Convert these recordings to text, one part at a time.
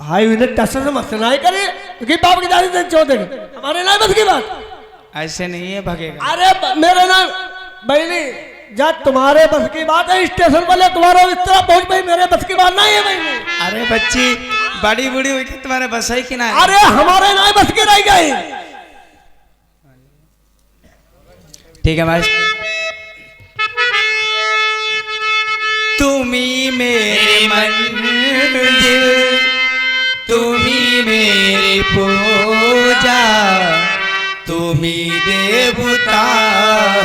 High उन्हें टसन मत नहीं करे क्योंकि बाप की दादी ने चौधरी हमारे नाम बस की बात ऐसे नहीं है भगेगा। अरे मेरे नाम बहनी जब तुम्हारे बस की बात है स्टेशन वाले तुम्हारा इस तरह पहुंच भाई मेरे बस की बात नहीं है बहनी। अरे बच्ची बड़ी बूढ़ी हुई कि तुम्हारे बस है कि ना? अरे हमारे नाम बस की रह गई। ठीक है मास्टर। तुम्ही मेरी मंजिल तुम्ही मेरी पूजा तुम्ही देवता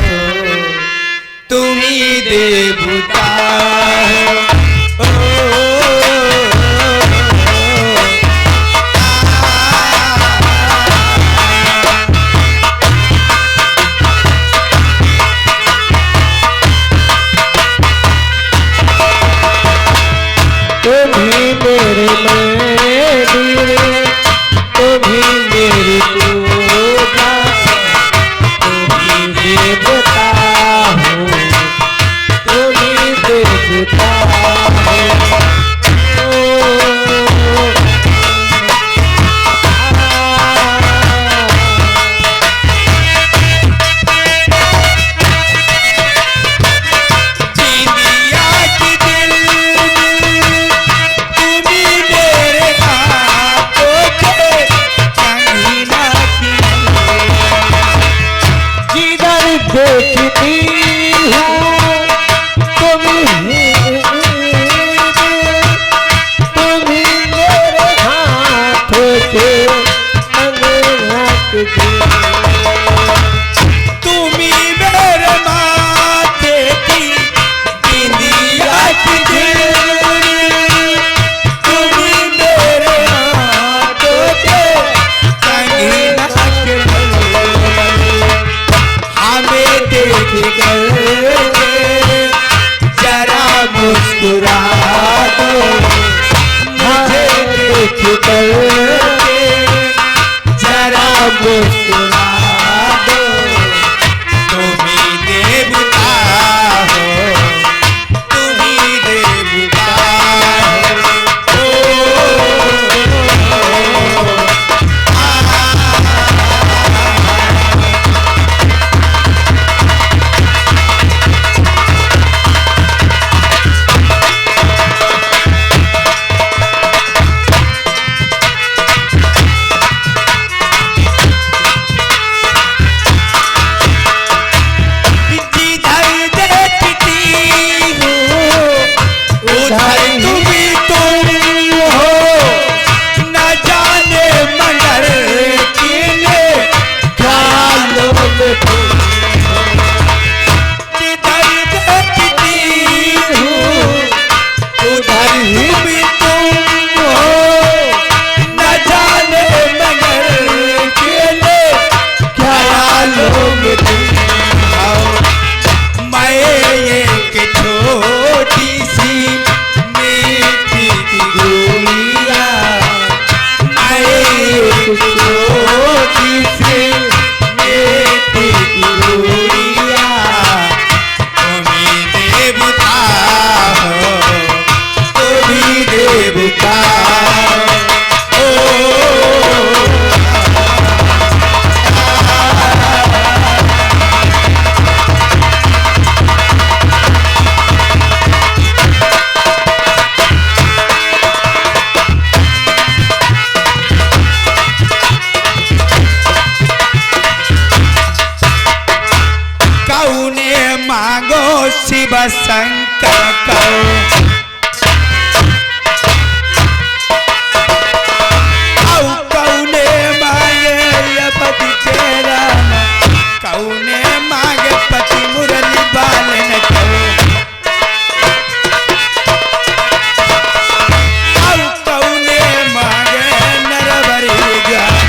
हो तुम्ही देवता हो। तुम्ही मेरे मंदिर तुम्ही मेरी पूजा तुम्ही देवता हो तुम्ही देवता हो। शिव शंकर को कौने मांगे पति चेरा कौने मांगे पति मुरली बालन को कौने मांगे नरवरी जान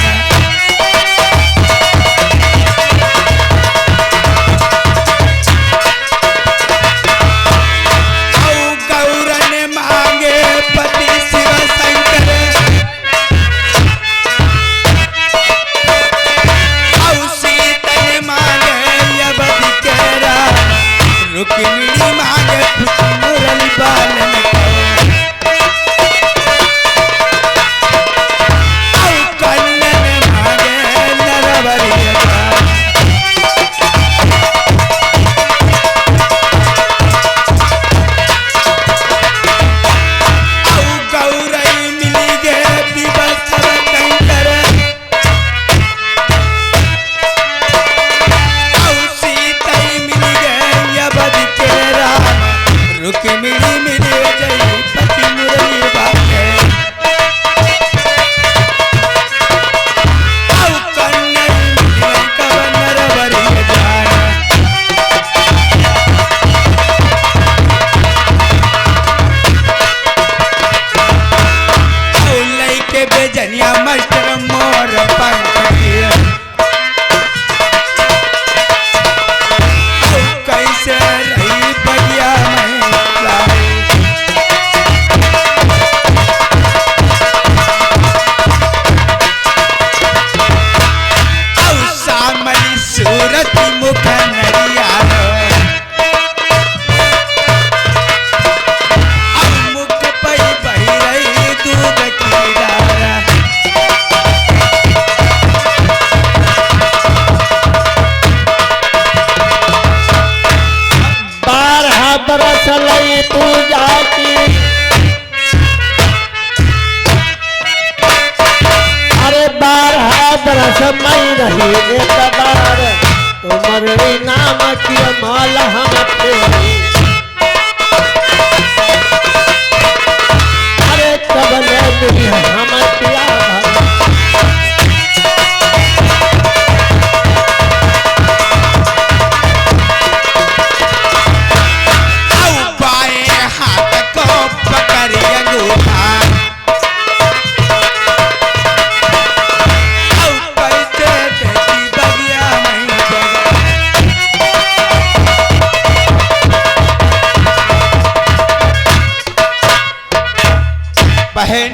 बहन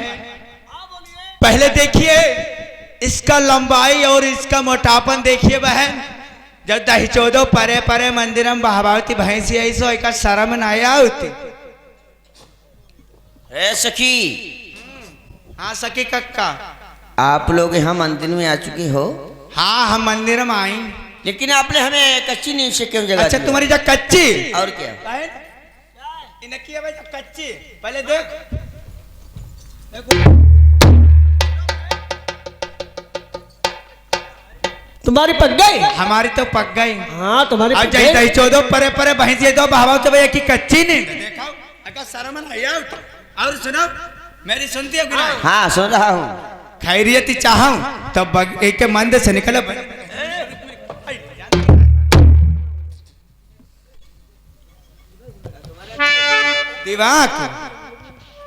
पहले देखिए इसका लंबाई और इसका मोटापन देखिए बहन। जब दही चौदह परे परे मंदिर में बहावती भैंसी ऐसो एक शर्म न आया होती। ए सखी, हाँ सखी कक्का, आप लोग यहाँ मंदिर में आ चुके हो, हाँ हम मंदिर में आई, लेकिन आपने हमें कच्ची नींद से क्यों जगा अच्छा दिया? तुम्हारी जब कच्ची और क्या? इन्हें किया भाई जब कच्ची पहले देख देखो तुम्हारी पक गई। हमारी तो पक गई। हाँ तुम्हारी अब पक जय गई। दही चौदह परे परे भैंसी दो बहावा तो भैया की कच्ची नहीं देखा अगर शर्म न आया होती। और सुनो मेरी सुनती है कि नहीं? हाँ सुन रहा हूँ। खैरियत चाहूं तब एक मंद से निकले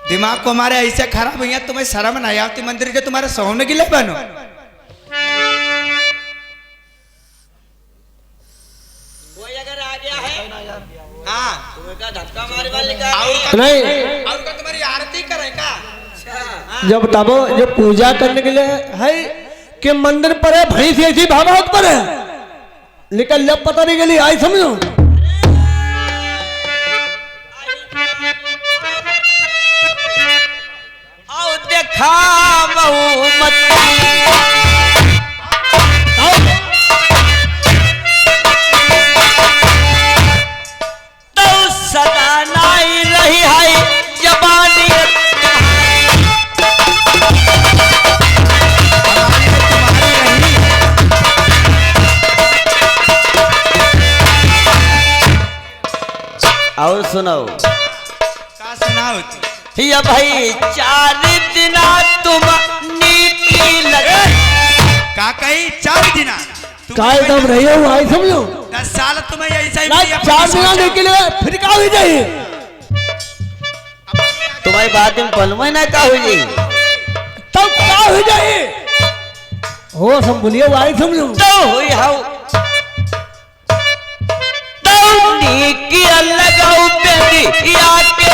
दिमाग को हमारे ऐसे खराब हुई है तुम्हें शर्म नहीं आती मंदिर जो तुम्हारे सोने गिले बनो। कोई अगर आ गया है हाँ तुम्हें का धक्का मारे वाले का नहीं, और का तुम्हारी आरती करे का जब तब जो पूजा करने के लिए है कि मंदिर पर है भैंस ऐसी भावावत पर है, लेकिन जब पता नहीं के लिए आई समझो। आओ देखा बहुमती तो सदा नहीं रही है जबानी और सुनो का सुना होती ये भाई 4 दिन तुम नीति लगे का कही 4 दिन काय दम रही हो आई समझो। 10 साल तुम्हें ऐसा ही ना मिली अपनी 4 दिन सोचा। आने के लिए फिर क्या हो जाए। तुम्हारी बात में पलमे ना का हुई तब क्या हो जाए हो सब बोलिए आई समझो। तो हुई हाउ तो नीकी लगाऊ बेटी आके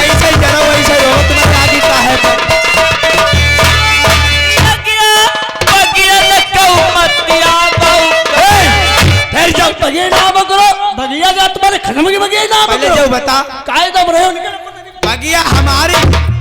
ऐसे ही करो वैसे ही हो तुम्हारे आगे का है पर फिर जब बगिया नाम करो बगिया जा तुम्हारे खत्म की बगिया नाम पहले करो जो बता काय दम रहे हो निकल। बगिया हमारी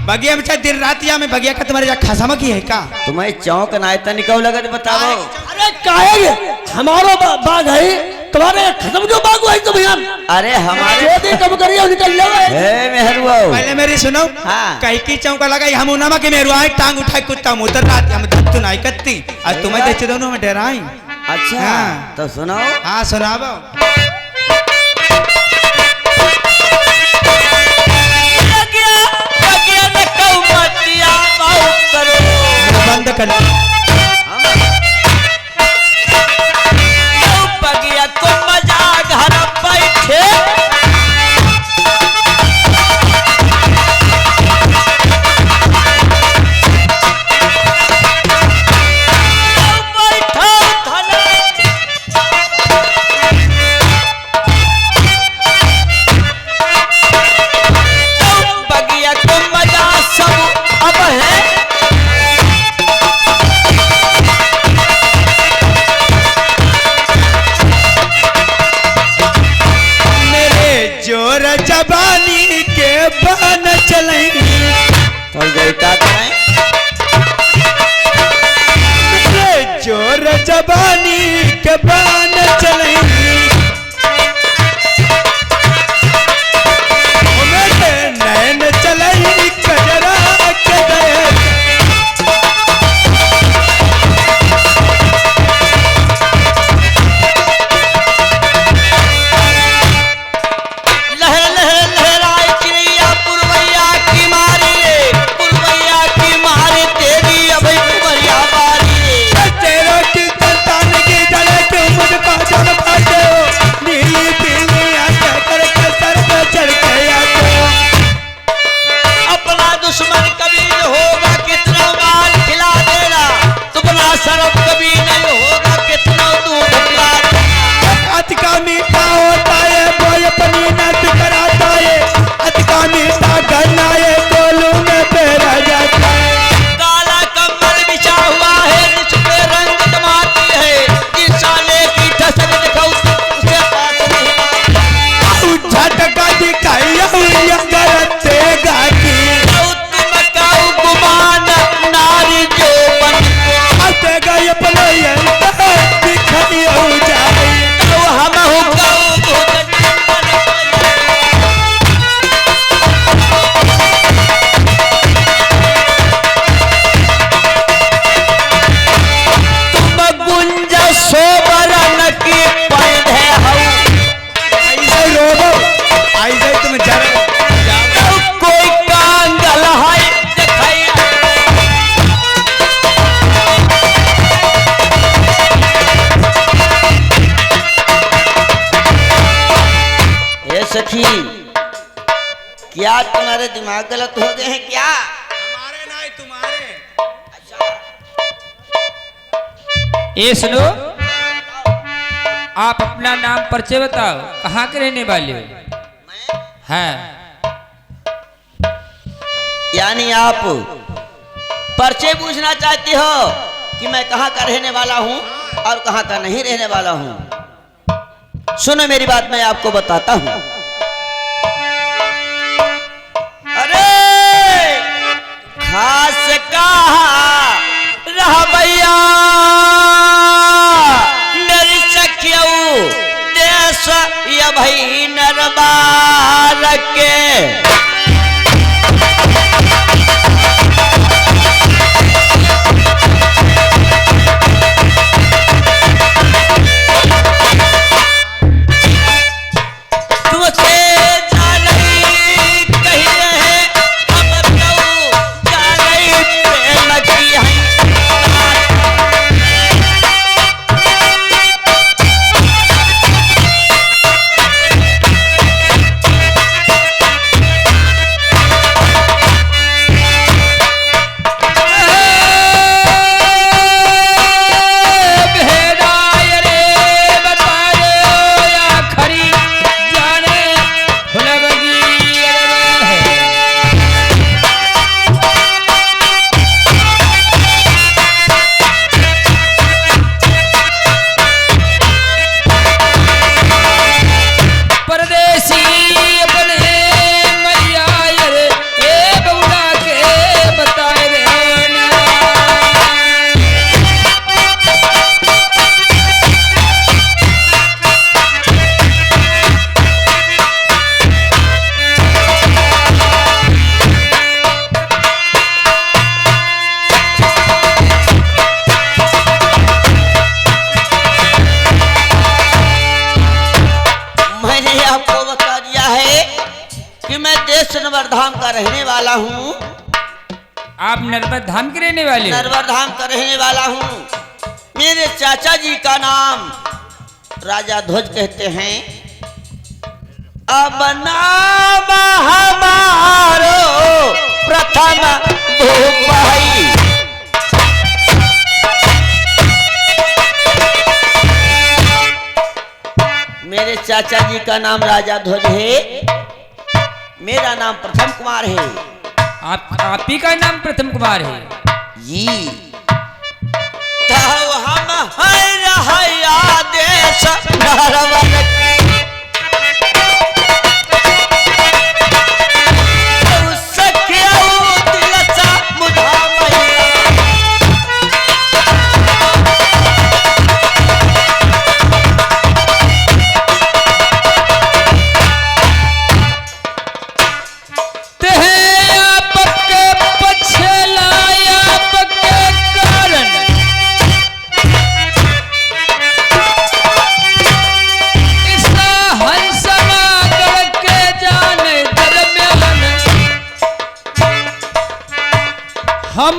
बगिया में चाहे दिन रात या में बगिया का तुम्हारे जा खसम की है का तुम्हें चौक नायता निकल लगा बताओ। अरे काहे हमारो बाग है तुम्हारे खत्म जो बाग है तुम यार। अरे हमारे जो भी कम करिए निकल जाओ। हे मेहरुआ पहले मेरी सुनो हाँ। कहीं की चौका लगाई हम उनामा के मेरू आए टांग उठाए कुत्ता मुतर रात हम धत्तु नहीं करती आज तुम्हें देखे दोनों में डराई। अच्छा हाँ। तो सुनाओ। हाँ सुनाबो बंद कर बगिया को मजा घर बैठे बगिया को मजा सब अब है जोर जबानी के बन चलेंगे तो गई का करें जोर जबानी के बन चलेंगे नैन चलेंगे कजरा के गए तेरा की संतान की जले क्यों मुझ पास सखी, क्या तुम्हारे दिमाग गलत हो गए हैं क्या? हमारे नहीं तुम्हारे। ये सुनो, आप अपना नाम परिचय बताओ, कहाँ के रहने वाले हो? हाँ, यानी आप परिचय पूछना चाहती हो कि मैं कहाँ का रहने वाला हूँ और कहाँ का नहीं रहने वाला हूँ। सुनो मेरी बात, मैं आपको बताता हूँ। अरे खास कहा रहा भैया मेरी सखियऊ देश या भाई नरबार के। नरवर धाम का रहने वाला हूँ। आप नर्मद धाम के रहने वाले हो? नरवर धाम का रहने वाला हूँ। मेरे चाचा जी का नाम राजा ध्वज कहते हैं। अब नाम हमारो प्रथम भूपाई। मेरे चाचा जी का नाम राजा ध्वज है, मेरा नाम प्रथम कुमार है। आप ही का नाम प्रथम कुमार है जी। तो हम है आदेश नरवर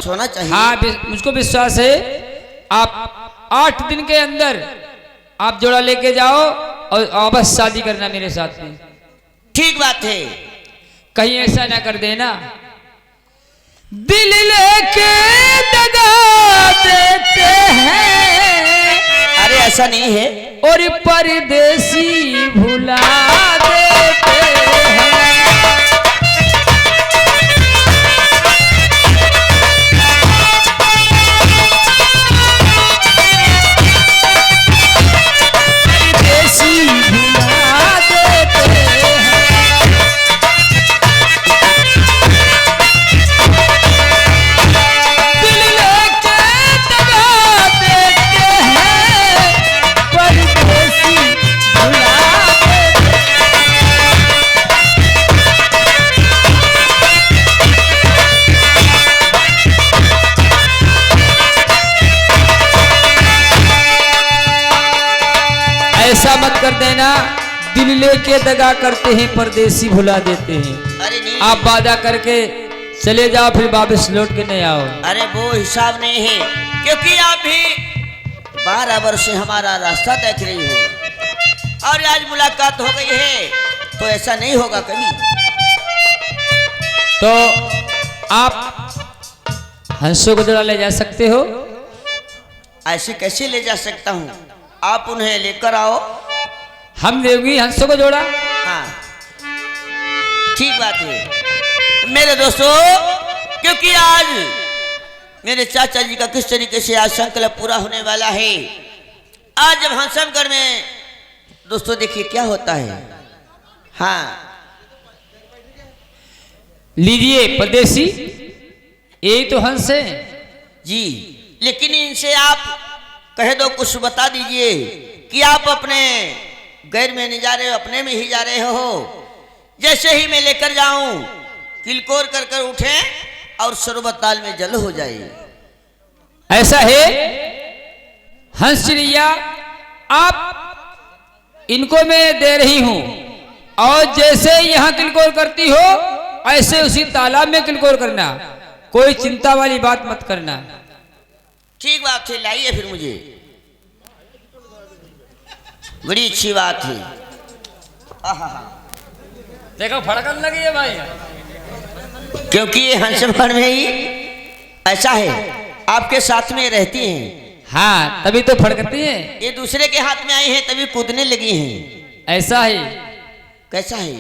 होना चाहिए। हाँ, मुझको विश्वास है आप 8 दिन के अंदर आप जोड़ा लेके जाओ और वापस शादी करना मेरे साथ में। ठीक बात है। कहीं ऐसा ना कर देना दिल लेके दगा देते हैं। अरे ऐसा नहीं है। और परदेसी भुला देते हैं। ऐसा मत कर देना, दिल लेके दगा करते हैं परदेसी भुला देते हैं। अरे नहीं, आप वादा करके चले जाओ फिर वापस लौट के नहीं आओ। अरे वो हिसाब नहीं है, क्योंकि आप भी 12 वर्ष से हमारा रास्ता देख रही हो और आज मुलाकात हो गई है तो ऐसा नहीं होगा कभी। तो आप हंसों को जोड़ा ले जा सकते हो? ऐसे कैसे ले जा सकता हूँ, आप उन्हें लेकर आओ। हम देंगे हंसों को जोड़ा। हाँ ठीक बात है मेरे दोस्तों, क्योंकि आज मेरे चाचा जी का किस तरीके से आज संकल्प पूरा होने वाला है। आज जब हंसमगढ़ में दोस्तों देखिए क्या होता है। हाँ लीजिए परदेसी, यही तो हंस है जी, लेकिन इनसे आप कह दो, कुछ बता दीजिए कि आप अपने गैर में नहीं जा रहे हो, अपने में ही जा रहे हो। जैसे ही मैं लेकर जाऊं किलकोर कर कर उठे और शरबत ताल में जल हो जाए। ऐसा है हंस चिड़िया, आप इनको मैं दे रही हूं और जैसे यहां किलकोर करती हो ऐसे उसी तालाब में किलकोर करना, कोई चिंता वाली बात मत करना। ठीक बात है, लाइए फिर मुझे, बड़ी अच्छी बात है। देखो फड़कन लगी है भाई, क्योंकि ये हंसमगढ़ में ही ऐसा है, आपके साथ में रहती हैं। हाँ तभी तो फड़कती है। ये दूसरे के हाथ में आई हैं तभी कूदने लगी हैं। ऐसा है, कैसा है?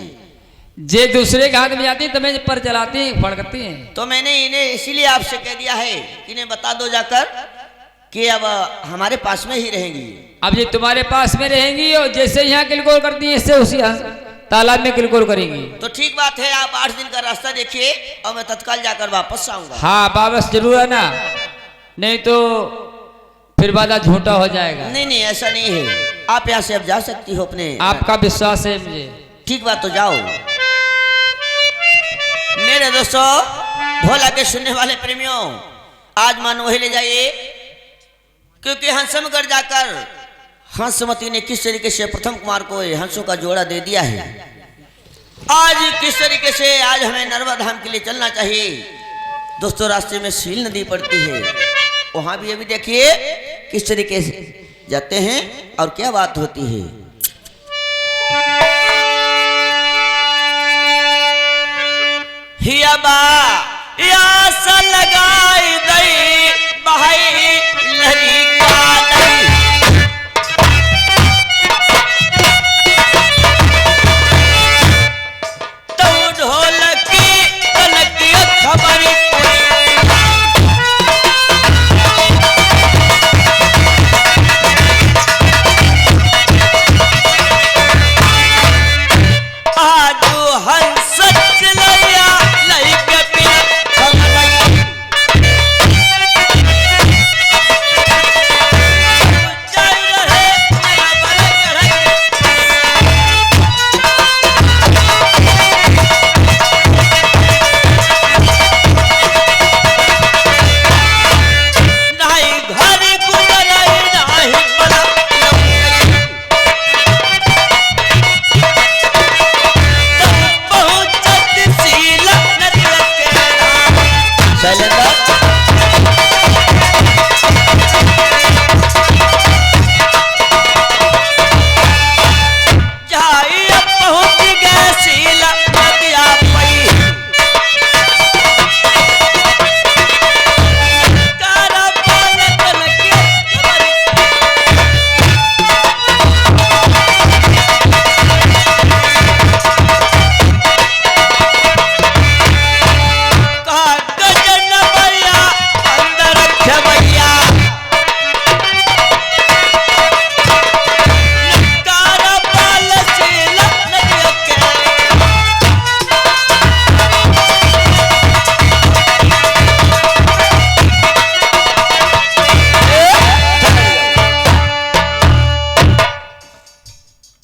जे दूसरे के हाथ में जाती है तभी पर चलाती है, फड़कती है। तो मैंने इन्हें इसीलिए आपसे कह दिया है कि इन्हें बता दो जाकर कि अब हमारे पास में ही रहेंगी। अब ये तुम्हारे पास में रहेंगी और जैसे यहाँ किलकोर करती है इससे उसी तालाब में किलकोर करेंगी। तो ठीक बात है, आप 8 दिन का रास्ता देखिए और मैं तत्काल जाकर वापस आऊंगा। हाँ वापस जरूर आना, नहीं तो फिर वादा झूठा हो जाएगा। नहीं नहीं ऐसा नहीं है, आप यहाँ से अब जा सकती हो अपने। आपका विश्वास है मुझे। ठीक बात, तो जाओ। मेरे दोस्तों, भोला के सुनने वाले प्रेमियों, आज मान वही ले जाइए, क्योंकि हंसमगढ़ जाकर हंसमती ने किस तरीके से प्रथम कुमार को हंसों का जोड़ा दे दिया है। आज किस तरीके से आज हमें नर्मदा धाम के लिए चलना चाहिए। दोस्तों रास्ते में सील नदी पड़ती है, वहां भी अभी देखिए किस तरीके से जाते हैं और क्या बात होती है। हियाबा यास लगाई दई बहाई लहरी का नहीं। तो ढोलकी कनकी खबर आजू हंस चलैया लई के पिया संगलई। चल रहे मेरा बल चढ़ई। नाही घरी गुजरई नाही बला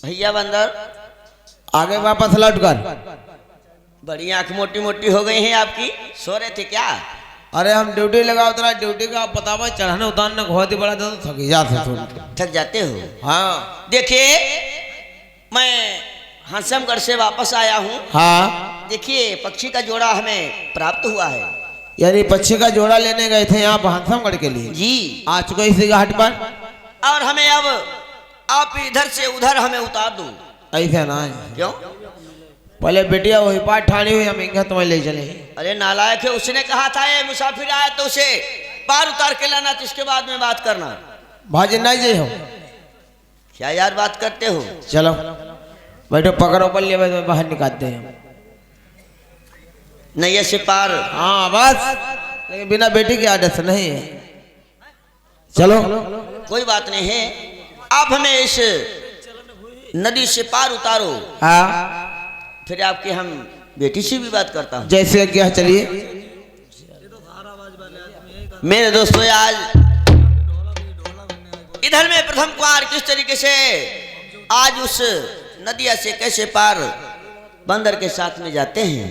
भैया बंदर आगे वापस लौट कर। बड़ी आंख मोटी मोटी हो गई हैं आपकी, सो रहे थे क्या? अरे हम ड्यूटी लगा उतरा, ड्यूटी का पता हुआ चढ़ाने उतारने बहुत ही बड़ा था, तो थक जाते थोड़ा। थक जाते हो? हाँ देखिए मैं हंसमगढ़ से वापस आया हूँ। हाँ, देखिए पक्षी का जोड़ा हमें प्राप्त हुआ है। यानी पक्षी का जोड़ा लेने गए थे यहाँ हंसमगढ़ के लिए जी, आ चुके इसी घाट पर। और हमें अब आप इधर से उधर हमें उतार दो। ऐसे ना क्यों? पहले बेटिया वही पाठ ठानी हुई हम इंगा तुम्हें ले चले। अरे नालायक है, उसने कहा था ये मुसाफिर आया तो उसे पार उतार के लाना, तो इसके बाद में बात करना। भाजी नहीं जे हो, क्या यार बात करते हो? चलो बैठो, पकड़ो पल्ले में बाहर निकालते हैं। नहीं ऐसे पार। हाँ बस, लेकिन बिना बेटी की आदत से नहीं है। चलो कोई बात नहीं है, आप हमें इस नदी से पार उतारो, हाँ फिर आपकी हम बेटी से भी बात करता हूँ। जैसे क्या, चलिए। मेरे दोस्तों, आज इधर में प्रथम कुमार किस तरीके से आज उस नदिया से कैसे पार बंदर के साथ में जाते हैं।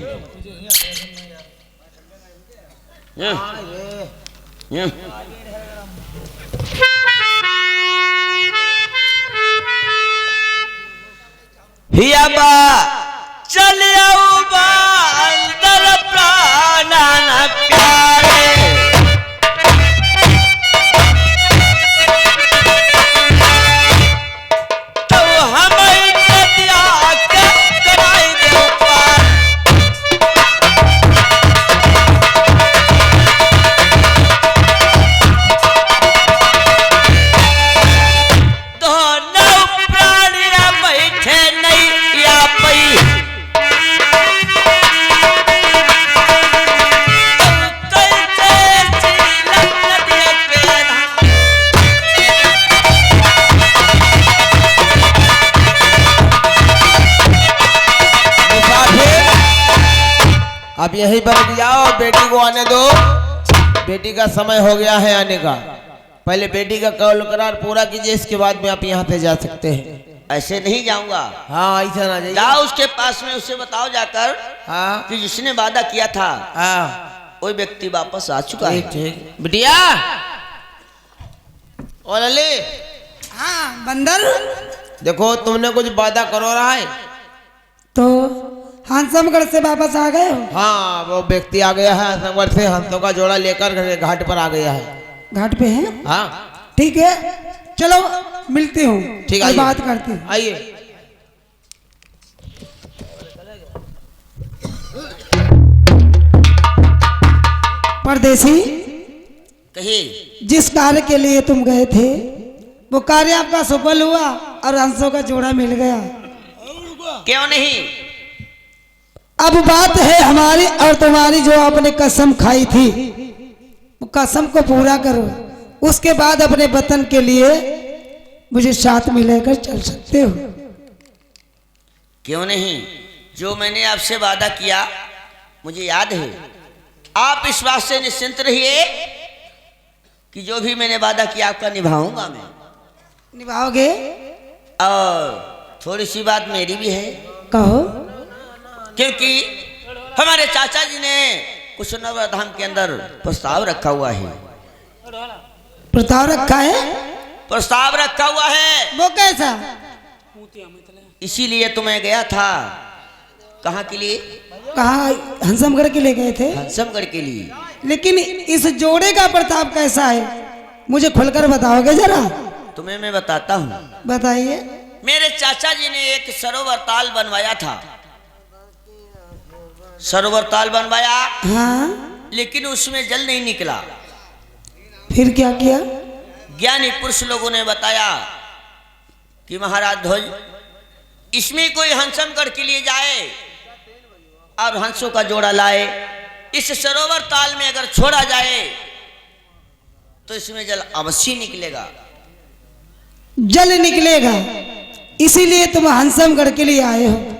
हिया बा चल आओ बंदर प्राणा न प्यारे, तो हमें नदिया के कराई दे पार। दोनों प्राणिया बैठे नहीं या पई, आप यहीं पर जाओ, बेटी को आने दो। बेटी का समय हो गया है आने का। पहले बेटी का कौल करार पूरा कीजिए, इसके बाद में आप यहाँ से जा सकते हैं। ऐसे नहीं जाऊंगा। हाँ ऐसा ना जाइए। जाओ उसके पास में, उससे बताओ जाकर हाँ कि जिसने वादा किया था हाँ वही व्यक्ति वापस आ चुका ठीक है। ठीक। बिटिया ओ लली, हाँ बंदर, देखो तुमने कुछ वादा करो रहा है। तो हंसमगढ़ से वापस आ गए हो? हाँ वो व्यक्ति आ गया है संगवर से, हंसों का जोड़ा लेकर घाट पर आ गया है। घाट पे है? हाँ ठीक है, चलो मिलती हूँ, ठीक और है, बात करती हूँ। आइए। परदेसी, कही जिस कार्य के लिए तुम गए थे वो कार्य आपका सफल हुआ और हंसों का जोड़ा मिल गया। क्यों नहीं? अब बात है हमारी और तुम्हारी, जो आपने कसम खाई थी वो कसम को पूरा करो, उसके बाद अपने वतन के लिए मुझे साथ में लेकर चल सकते हो। क्यों नहीं? जो मैंने आपसे वादा किया मुझे याद है। आप इस बात से निश्चिंत रहिए कि जो भी मैंने वादा किया आपका निभाऊंगा मैं। निभाओगे? और थोड़ी सी बात मेरी भी है, कहो। क्योंकि हमारे चाचा जी ने कुशनवर धाम के अंदर प्रस्ताव रखा हुआ है। प्रस्ताव रखा है? प्रस्ताव रखा हुआ है। वो कैसा? इसीलिए तो मैं गया था। कहाँ के लिए? कहाँ? हंसमगढ़ के लिए गए थे? हंसमगढ़ के लिए। लेकिन इस जोड़े का प्रताप कैसा है, मुझे खुलकर बताओगे जरा? तुम्हें मैं बताता हूँ। बताइए। मेरे चाचा जी ने एक सरोवर ताल बनवाया था। सरोवर ताल बनवाया, हाँ, लेकिन उसमें जल नहीं निकला। फिर क्या किया? ज्ञानी पुरुष लोगों ने बताया कि महाराज ध्वज, इसमें कोई हंसमगढ़ के लिए जाए और हंसों का जोड़ा लाए, इस सरोवर ताल में अगर छोड़ा जाए तो इसमें जल अवश्य निकलेगा। जल निकलेगा, इसीलिए तुम हंसमगढ़ के लिए आए हो?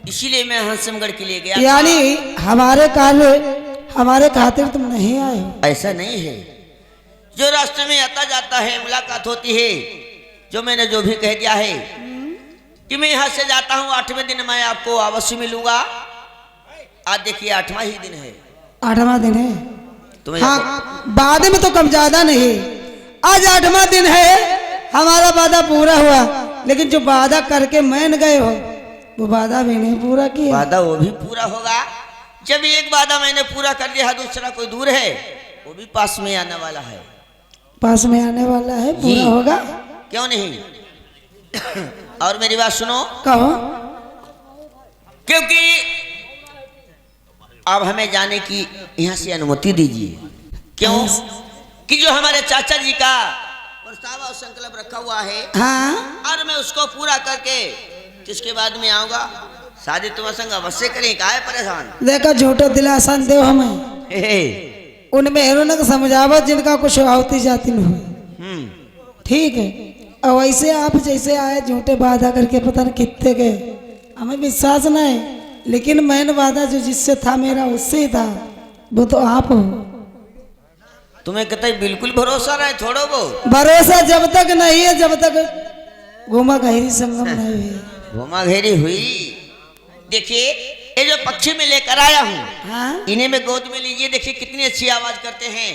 इसीलिए मैं हंसमगढ़ के लिए गया। यानी हमारे कार्य, हमारे खातिर तुम नहीं आए हो? ऐसा नहीं है। जो रास्ते में आता जाता है मुलाकात होती है, जो मैंने जो भी कह दिया है कि मैं यहाँ से जाता हूँ 8वें दिन मैं आपको अवश्य मिलूंगा। आज देखिए 8वां ही दिन है। 8वां दिन है? तुम्हें हाँ, बाद में तो कम ज्यादा नहीं, आज 8वां दिन है। हमारा वादा पूरा हुआ, लेकिन जो वादा करके मान गए हो वो वादा भी नहीं पूरा किया। वादा वो भी पूरा होगा। जब एक वादा मैंने पूरा कर लिया, दूसरा कोई दूर है, वो भी पास में आने वाला है। पास में आने वाला है, पूरा होगा। क्यों नहीं? और मेरी बात सुनो। कहो। क्योंकि अब हमें जाने की यहाँ से अनुमति दीजिए। क्यों कि जो हमारे चाचा जी का प्रस्ताव और संकल्प रखा हुआ है, हाँ और मैं उसको पूरा करके जिसके बाद में आऊंगा, शादी तुम्हारे संग अवश्य करें। काहे परेशान? देखा झूठो दिलासन दे हमें, उनमें हेरों को समझावत जिनका कुछ आवती जाती न हो। ठीक है, और वैसे आप जैसे आए झूठे वादा करके पता नहीं कितने गए, हमें विश्वास नहीं, लेकिन मैंने वादा जो जिससे था मेरा उससे ही था, वो तो आप हो। तुम्हें कतई बिल्कुल भरोसा रहे थोड़ो वो? भरोसा जब तक नहीं है जब तक घुमा गहरी संगम नहीं हुई। घुमा घेरी हुई। देखिए ये जो पक्षी में लेकर आया हूँ, हाँ इन्हें में गोद में लीजिए। देखिए कितनी अच्छी आवाज करते हैं,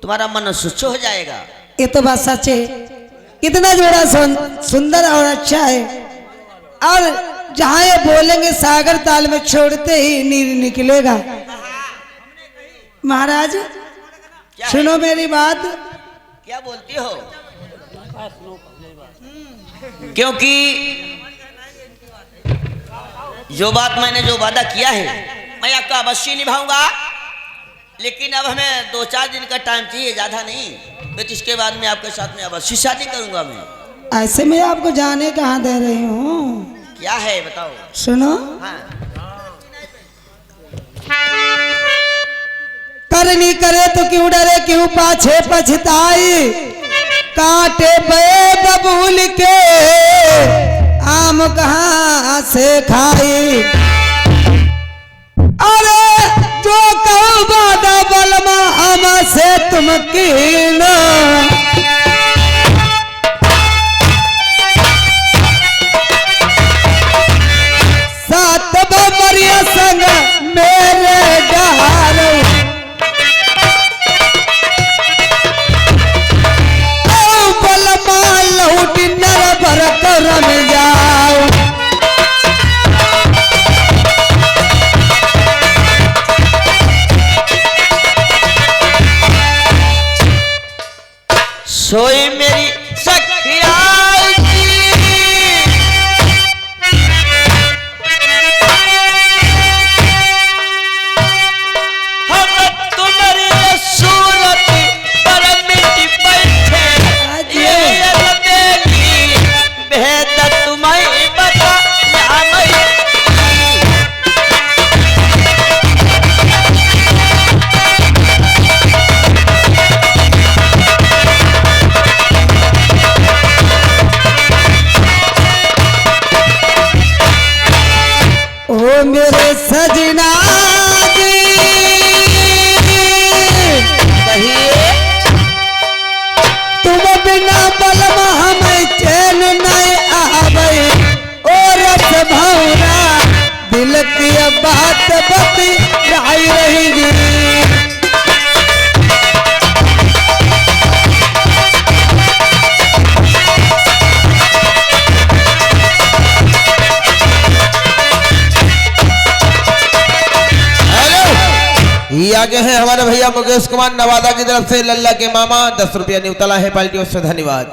तुम्हारा मन सुच्छ हो जाएगा। ये तो बात सच है, कितना जोड़ा सुंदर और अच्छा है। और जहाँ ये बोलेंगे सागर ताल में छोड़ते ही नीर निकलेगा। महाराज क्या सुनो मेरी बात, क्या बोलती हो? क्योंकि जो बात मैंने जो वादा किया है मैं आपका अवश्य निभाऊंगा, लेकिन अब हमें 2-4 दिन का टाइम चाहिए, ज्यादा नहीं। तो इसके बाद में आपके साथ में अवश्य शादी करूंगा मैं। ऐसे में आपको जाने कहाँ दे रही हूँ। क्या है बताओ? सुनो, हाँ। करनी करे तो क्यों डरे, क्यों पाछे पछताई, कांटे पे बबूल के आम कहाँ से खाई। अरे जो कहो बादा बलमा हमसे तुम कीन, सात बमरिया संग मेरे डहार, में जाओ। सोई मेरी सखिया हम तुम्हारी सूरत पर मिट बैठे, भेद तुम्हें बता ओ मेरे सजना तुम बिना बलमा हमें चैन नहीं आवे, और भौरा दिल की बात बतलाई रहेगी। ये आगे हैं हमारे भैया मुकेश कुमार नवादा की तरफ से, लल्ला के मामा 10 रुपया न्यूतला है पार्टियों से, धन्यवाद।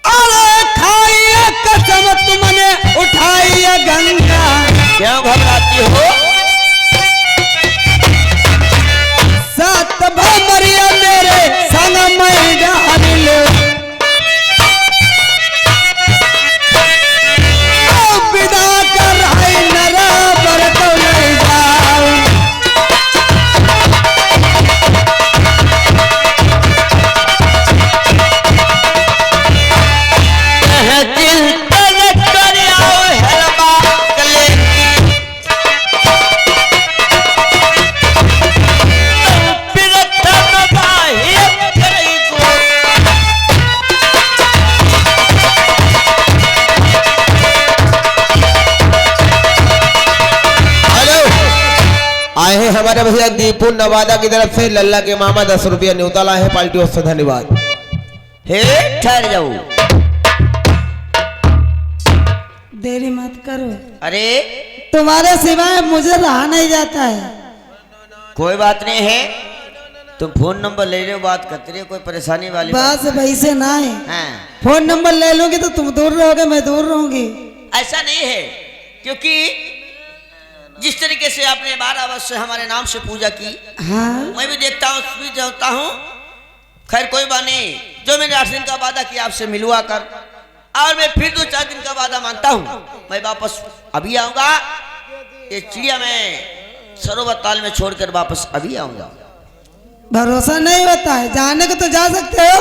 अरे खाइए कसम तुमने उठाइए गंगा, क्यों घबराती हो? सात भमरिया मेरे संग में डाल लो, विदा कर नरा पर तो नहीं जाओ। आए हैं हमारे भैया दीपू नवादा की तरफ से, लल्ला के मामा 10 रुपया न्यूतला है पार्टियों से, धन्यवाद। हे ठहर जाओ, देरी मत करो, अरे तुम्हारे सिवाय मुझे रहा नहीं जाता है। कोई बात नहीं है, तुम फोन नंबर ले रहे हो, बात करते रहे, कोई परेशानी वाली बस वैसे ना है, हाँ। फोन नंबर ले लूंगी तो तुम दूर रहोगे मैं दूर रहूंगी। ऐसा नहीं है, क्योंकि जिस तरीके से आपने 12 वर्ष से हमारे नाम से पूजा की, हाँ मैं भी देखता हूँ, भी जानता हूँ। खैर कोई बात नहीं, जो मैंने 8 दिन का वादा किया आपसे मिलवा कर, और मैं फिर 2-4 दिन का वादा मानता हूँ। मैं वापस अभी आऊंगा, ये चिड़िया में सरोवर ताल में छोड़कर वापस अभी आऊंगा। भरोसा नहीं होता है, जाने को तो जा सकते हो।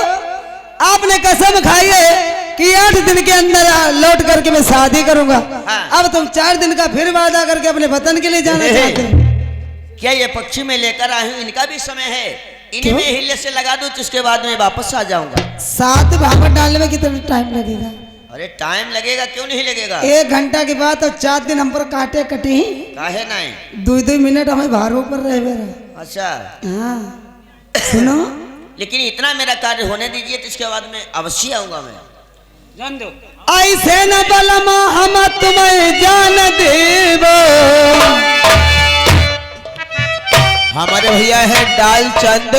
आपने कसम खाई है कि 8 दिन के अंदर लौट करके मैं शादी करूंगा। हाँ। अब तुम 4 दिन का फिर वादा करके अपने वतन के लिए जाना चाहते हो। क्या ये पक्षी में लेकर आई हूँ, इनका भी समय है, इन्हें क्यों? मैं हिले से लगा दूं तो उसके बाद में वापस आ जाऊंगा। 7 भागवत डालने में कितना टाइम लगेगा? अरे टाइम लगेगा, क्यों नहीं लगेगा? 1 घंटा के बाद और 4 दिन हम पर काटे कटी, काहे नहीं? 2-2 मिनट हमें भारों पर रहे मेरा। अच्छा, हाँ सुनो, लेकिन इतना मेरा कार्य होने दीजिए तो इसके बाद में अवश्य आऊंगा मैं। जान दो। ऐसे न बलमा हम तुम्हें जान देवो। हमारे भैया है डाल चंद,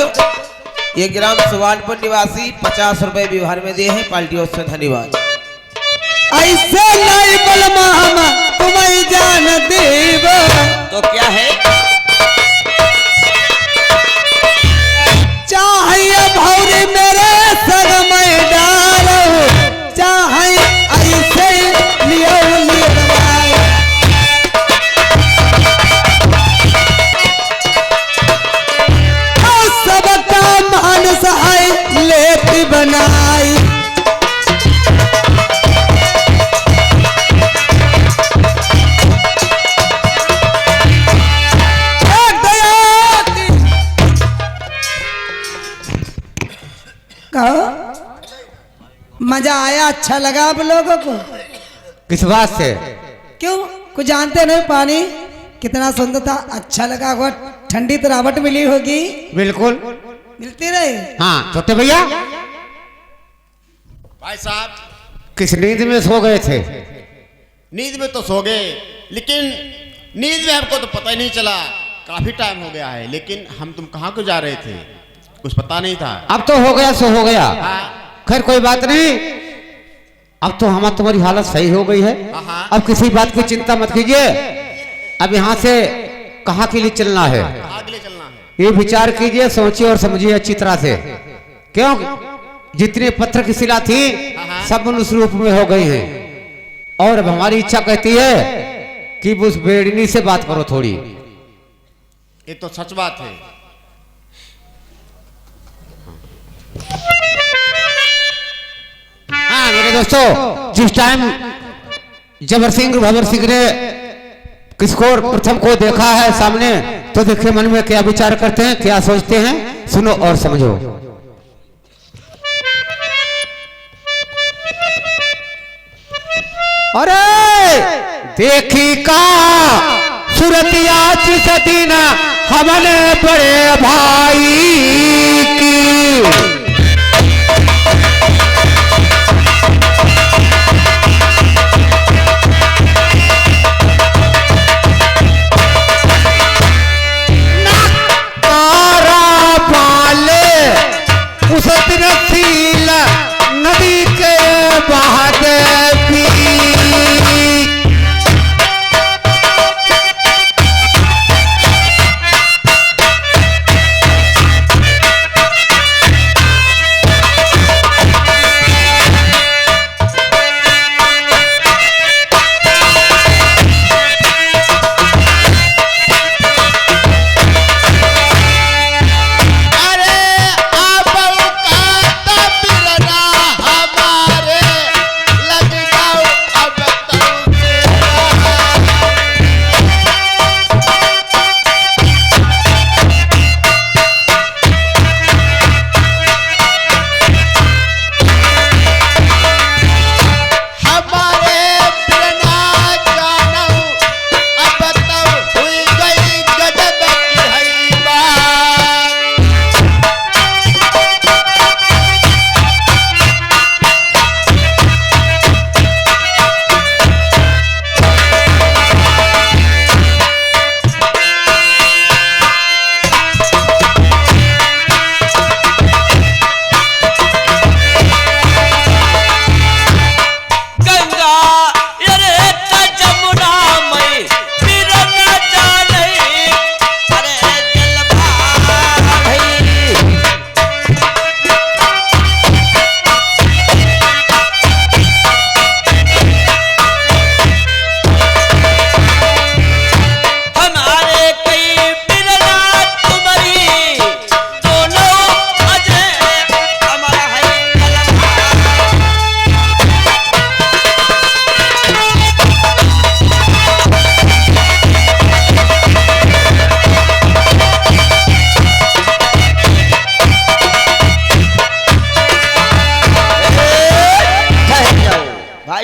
ये ग्राम सुवानपुर निवासी, 50 रुपए व्यवहार में दिए हैं, पार्टियों से धन्यवाद। ऐसे नहीं बलमा हम तुम्हें जान देवो। तो क्या है? चाहिए भौरी मेरे संग में डालो, चाहे ऐसे लियो लियो। सबका मानस है लेती बनाई। कहो मजा आया, अच्छा लगा आप लोगों को? किस बात से? क्यों, कुछ जानते नहीं? पानी कितना सुंदर था, अच्छा लगा होगा, ठंडी तरावट मिली होगी। बिल्कुल मिलती रही। हाँ छोटे भैया, भाई साहब किस नींद में सो गए थे? नींद में तो सो गए, लेकिन नींद में हमको तो पता ही नहीं चला, काफी टाइम हो गया है। लेकिन हम तुम कहाँ को जा रहे थे कुछ पता नहीं था। अब तो हो गया सो हो गया, हाँ। खैर कोई बात नहीं। अब तो हमारी तुम्हारी हालत सही हो गई है, हाँ। अब किसी बात की चिंता मत कीजिए। अब यहाँ से कहाँ के लिए चलना है कहाँ के लिए चलना है? ये विचार कीजिए, सोचिए और समझिए अच्छी तरह से। क्यों, जितने पत्थर की शिला थी सब मनुष्य रूप में हो गई हैं, और अब हमारी इच्छा कहती है कि उस बेड़नी से बात करो थोड़ी। ये तो सच बात है। हाँ मेरे दोस्तों, जिस टाइम जबर सिंह भवर सिंह ने किसको प्रथम को देखा है सामने, तो देखिए मन में क्या विचार करते हैं, क्या सोचते हैं, सुनो और समझो। अरे देखी का सुरतिया चिसदीना हमने बड़े भाई की। उस दिन सील नदी के बहाते भी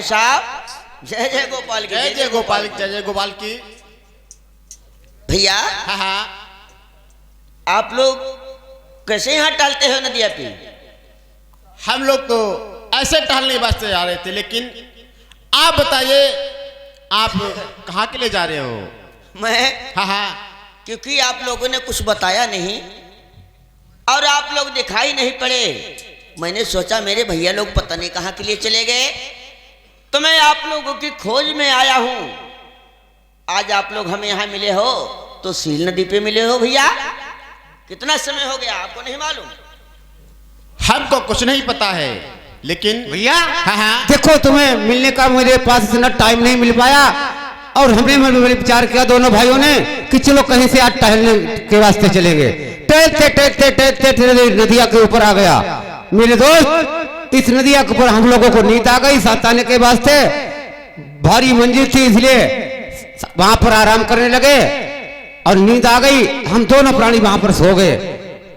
साहब जय जय गोपाल की जय जय गोपाल जय जय गोपाल की। भैया हाँ हाँ, आप लोग कैसे यहाँ टहलते हो नदिया पे? हम लोग तो ऐसे टहलने वास्ते जा रहे थे, लेकिन आप बताइए आप कहाँ के लिए जा रहे हो? मैं हाँ हाँ, क्योंकि आप लोगों ने कुछ बताया नहीं और आप लोग दिखाई नहीं पड़े, मैंने सोचा मेरे भैया लोग पता नहीं कहाँ के लिए चले गए, तो मैं आप लोगों की खोज में आया हूँ। आज आप लोग हमें यहाँ मिले हो तो सील नदी पे मिले हो भैया। कितना समय हो गया आपको नहीं मालूम? हमको कुछ नहीं पता है, लेकिन भैया हाँ हाँ, देखो तुम्हें मिलने का मेरे पास इतना टाइम नहीं मिल पाया, और हमने विचार किया दोनों भाइयों ने कि चलो कहीं से आज टहलने के वास्ते चलेंगे। टहलते टहलते टहलते टहलते नदिया के ऊपर आ गया मेरे दोस्त। इस नदिया के ऊपर हम लोगों को नींद आ गई साथ आने के वास्ते, भारी मंजिल थी इसलिए वहां पर आराम करने लगे और नींद आ गई। हम दोनों प्राणी वहां पर सो गए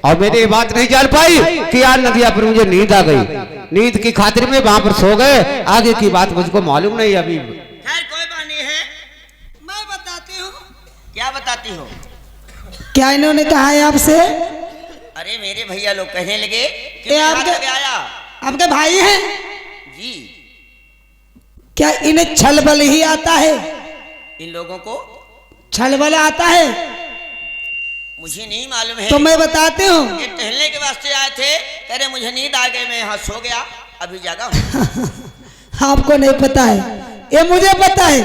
और मेरी ये बात नहीं जान पाई कि यार नदिया पर मुझे नींद आ गई। नींद की खातिर में वहां पर सो गए, आगे की बात मुझको मालूम नहीं अभी। खैर कोई बात नहीं है, मैं बताती हूँ। क्या बताती हो? क्या इन्होंने कहा है आपसे? अरे मेरे भैया लोग कहने लगे कि ये मैं आपके- यहाँ तक आया। आपके भाई हैं? जी क्या इन्हें छल बल ही आता है? इन लोगों को छल बल आता है? मुझे नहीं मालूम है। तो मैं बताती हूँ। ये टहलने के वास्ते आए थे, कह रहे मुझे नींद आ गई, मैं यहाँ सो गया, अभी जागा हूँ। आपको नहीं पता है, ये मुझे पता है।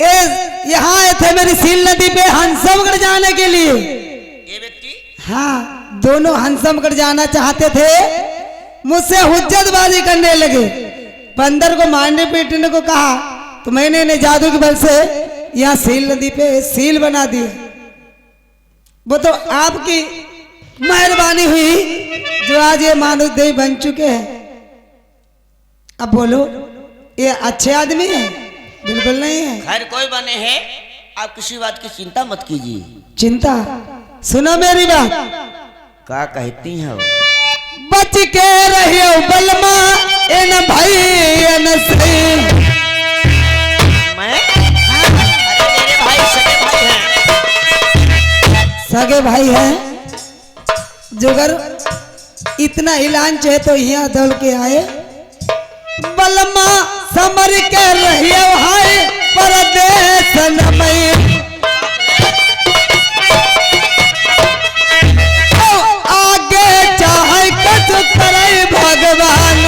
ये यहाँ आए थे मेरी सील नदी पे हंसमगढ़ जाने के लिए। ये व्यक्ति हाँ, दोनों हंसमगढ़ जाना चाहते थे, मुझसे हुज्जतबाजी करने लगे। बंदर को मारने पीटने को कहा तो मैंने इन्हें जादू के बल से यहाँ सील नदी पे सील बना दी। वो तो आपकी मेहरबानी हुई जो आज ये मानव देव बन चुके हैं। अब बोलो, ये अच्छे आदमी हैं? बिल्कुल नहीं है। खैर कोई बने हैं, आप किसी बात की चिंता मत कीजिए। चिंता सुनो मेरी बात। क्या कहती हो? बच के रहियो बलमा इन भाई इन से। मैं अरे मेरे भाई सगे भाई हैं। सगे भाई हैं, जुगर इतना ऐलान चाहे तो यहाँ दौड़ के आए। बलमा समर के रहियो हाय परदेश नमय। आगे चाहे कछ करे भगवान।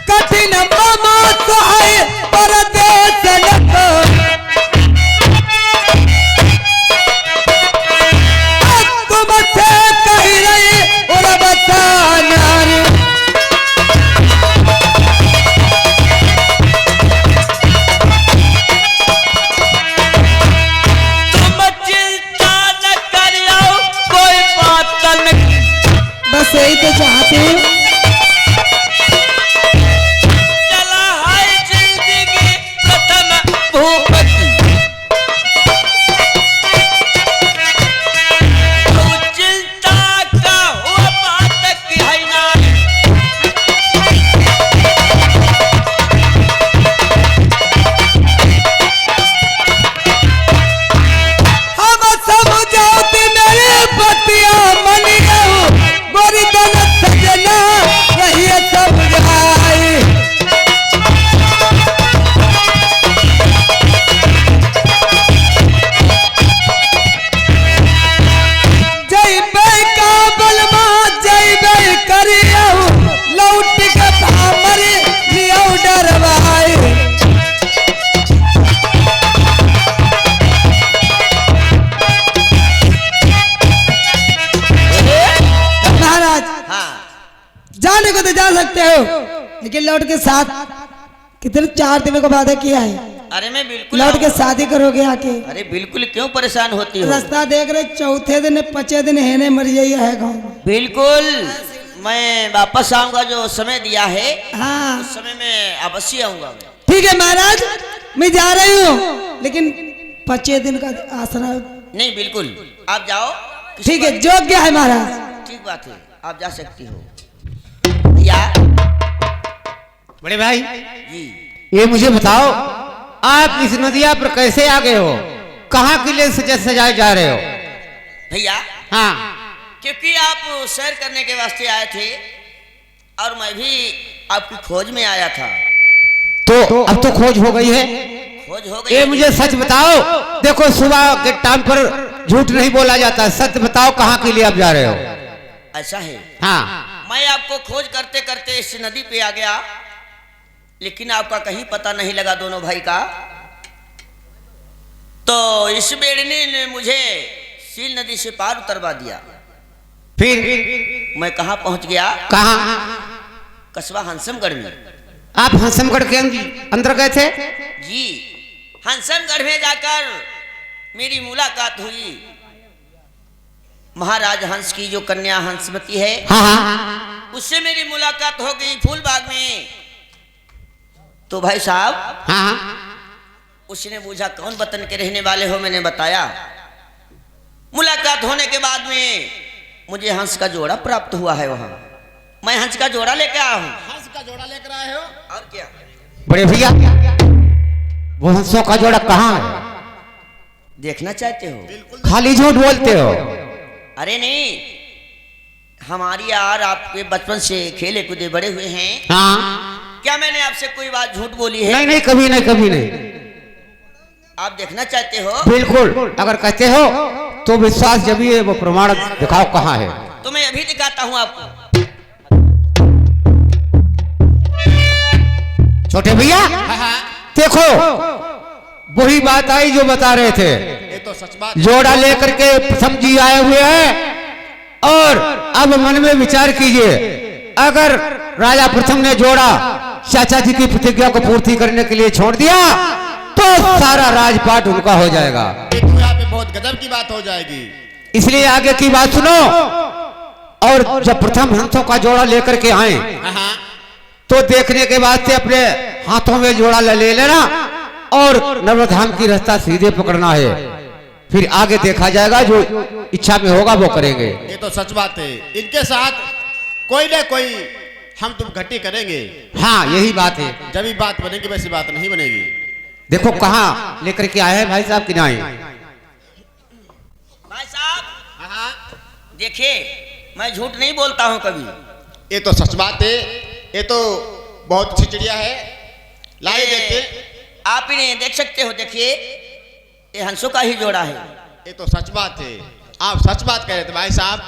कठिन मामा सहाय परदेश नको। तुमसे कह रही और बताना रे। तुम चिंता न करियो, कोई बात न। बस यही तो चाहती हूँ। चला है जिंदगी प्रथम भूपति। तू चिंता का हुआ बात की है ना। हम समझौती मेरे पतिया मन गऊ। गोरी तन सजना रहिए समझाई। जय बे का बलमा जय बे करियो। लौट के भामर लियो डरवाई। महाराज हाँ जाने को तो जा सकते हो, लेकिन लौट के साथ कितने 4 दिनों का वादा किया है। अरे मैं बिल्कुल लौट के आऊंगा। शादी करोगे आके। अरे बिल्कुल, क्यों परेशान होती हो? रास्ता देख रहे, चौथे दिन 5 दिन है मर जाइए है गाँव में। बिल्कुल, मैं वापस आऊंगा, जो समय दिया है हाँ उस समय में अवश्य आऊंगा। ठीक है महाराज, मैं जा रही हूँ, लेकिन 5 दिन का आसरा। नहीं बिल्कुल, आप जाओ। ठीक है, योग्य है महाराज। ठीक बात है, आप जा सकती हो। भैया बड़े भाई, जी, ये मुझे बताओ, आप इस नदिया पर कैसे आ गए हो? कहाँ के लिए सजाए जा रहे हो? भैया हाँ, क्योंकि आप सैर करने के वास्ते आए थे और मैं भी आपकी खोज में आया था। तो अब तो खोज हो गई है। खोज हो गई। ये मुझे सच बताओ। देखो, सुबह के टाइम पर झूठ नहीं बोला जाता, सच बताओ कहाँ के लिए आप जा रहे हो? ऐसा है। हाँ, मैं आपको खोज करते करते इस नदी पे आ गया, लेकिन आपका कहीं पता नहीं लगा दोनों भाई का। तो इस बेड़नी ने मुझे सील नदी से पार उतरवा दिया। फिर मैं कहाँ पहुंच गया? कहाँ? कस्बा हंसमगढ़ में। आप हंसमगढ़ के अंदर गए थे? जी, हंसमगढ़ में जाकर मेरी मुलाकात हुई महाराज हंस की जो कन्या हंसमती है। हाँ हाँ उससे मेरी मुलाकात हो गई फूलबाग में। तो भाई साहब, हाँ हाँ, उसने पूछा कौन वतन के रहने वाले हो? मैंने बताया। मुलाकात होने के बाद में मुझे हंस का जोड़ा प्राप्त हुआ है। वहां मैं हंस का जोड़ा लेकर आया हूँ। हंस का जोड़ा लेकर आए हो? और क्या? बड़े भैया, वो हंसों का जोड़ा कहाँ है? देखना चाहते हो? खाली झूठ बोलते हो। अरे नहीं, हमारी यार आपके बचपन से खेले कूदे बड़े हुए हैं। हाँ, क्या मैंने आपसे कोई बात झूठ बोली है? नहीं नहीं, कभी नहीं, कभी नहीं। आप देखना चाहते हो? बिल्कुल, अगर कहते हो तो विश्वास जब है, वो प्रमाण दिखाओ कहाँ है। तो मैं अभी दिखाता हूँ आपको। छोटे भैया, देखो, वही बात आई जो बता रहे थे। ये तो सच बात। जोड़ा लेकर के प्रथम जी आए हुए हैं, और अब मन में विचार कीजिए, अगर राजा प्रथम ने जोड़ा चाचा जी की प्रतिज्ञा को पूर्ति करने के लिए छोड़ दिया तो सारा राजपाट उनका हो जाएगा। ये तो यहाँ पे बहुत गजब की बात हो जाएगी। इसलिए आगे की बात सुनो। और जब प्रथम हंसों का जोड़ा लेकर के आए हाँ, तो देखने के बाद से अपने हाथों में जोड़ा ले लेना और नवधाम की रास्ता सीधे पकड़ना है। फिर आगे देखा जाएगा, जो इच्छा में होगा वो करेंगे। ये तो सच बात है। इनके साथ कोई ना कोई हम तुम घटी करेंगे। हाँ, यही बात है। जब भी बात बनेगी वैसी बात नहीं बनेगी। देखो कहाँ लेकर के आए हैं भाई साहब कि नहीं? भाई साहब, देखिए, मैं झूठ नहीं बोलता हूँ कभी। ये तो सच बात है। ये तो बहुत अच्छी चिड़िया है। लाइए देखते। आप इन्हें देख सकते हो। देखिए, ये हंसों का ही जोड़ा है। ये तो सच बात है। आप सच बात कह रहे थे भाई साहब।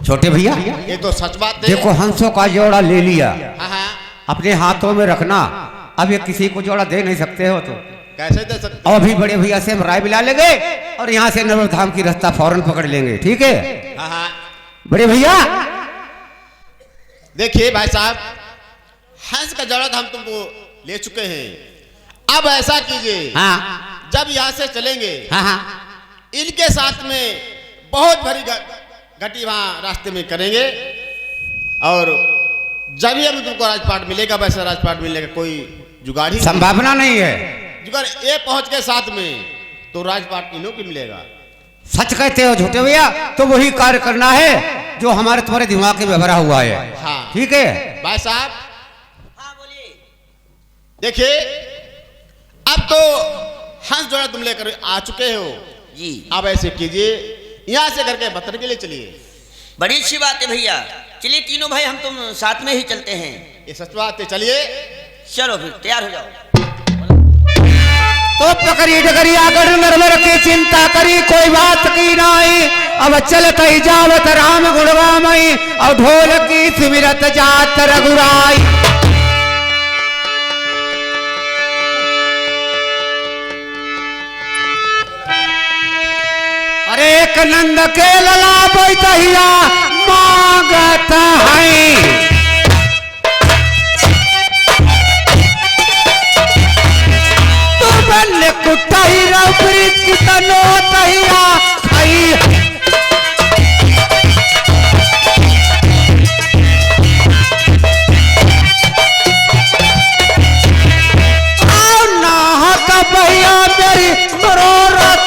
छोटे भैया, ये तो सच बात है। देखो, हंसों का जोड़ा ले लिया, हाँ, अपने हाथों में रखना। अब ये किसी को जोड़ा दे नहीं सकते हो तो कैसे दे सकते? और अभी बड़े भैया से हम राय मिला लेंगे और यहाँ से नवधाम की रास्ता फौरन पकड़ लेंगे। ठीक है हाँ, बड़े भैया? देखिए भाई साहब, हंस का जोड़ा हम तुमको ले चुके हैं। अब ऐसा कीजिए, हाँ जब यहाँ से चलेंगे, हाँ हाँ, इनके साथ में बहुत भरी घटी वहाँ रास्ते में करेंगे। और जब ही हम तुमको राजपाट मिलेगा, वैसा राजपाट मिलने का कोई जुगाड़ ही संभावना नहीं है। जुगाड़ ये पहुंच के साथ में तो राजपाट इन्हों की मिलेगा। सच कहते हो छोटे भैया, तो वही कार्य करना है जो हमारे तुम्हारे दिमाग में भरा हुआ है। हाँ। ठीक है भाई साहब, हाँ बोलिए। देखिए, अब तो हंस जोड़ा तुम लेकर आ चुके हो जी, अब ऐसे कीजिए, यहाँ से करके बतन के लिए चलिए। बड़ी अच्छी बात है भैया। चलिए तीनों भाई हम तुम साथ में ही चलते हैं। ये सच बात है। चलिए। चलो फिर तैयार हो जाओ। तो पकड़ी डगरी आगड़ नरवर की चिंता करी, कोई बात की नाई। अब चल कही जावत राम गुणगामई, और ढोल की सिमरत जात रघुराई। अरे एक नंद के लला बैठिया मांगत है, बल्ले कुटाई रबरी की तनो तहिया खाई। आओ ना का भैया मेरी मरोरत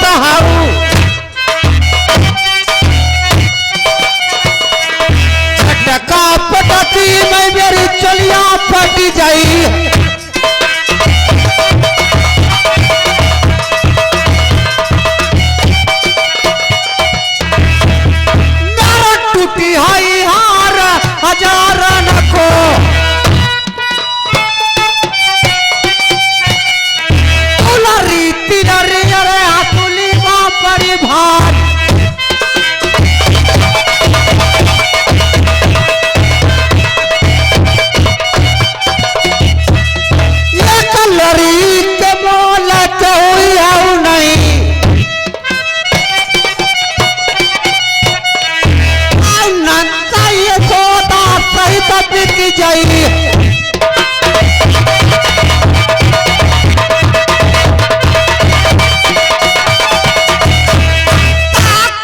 पट जाई।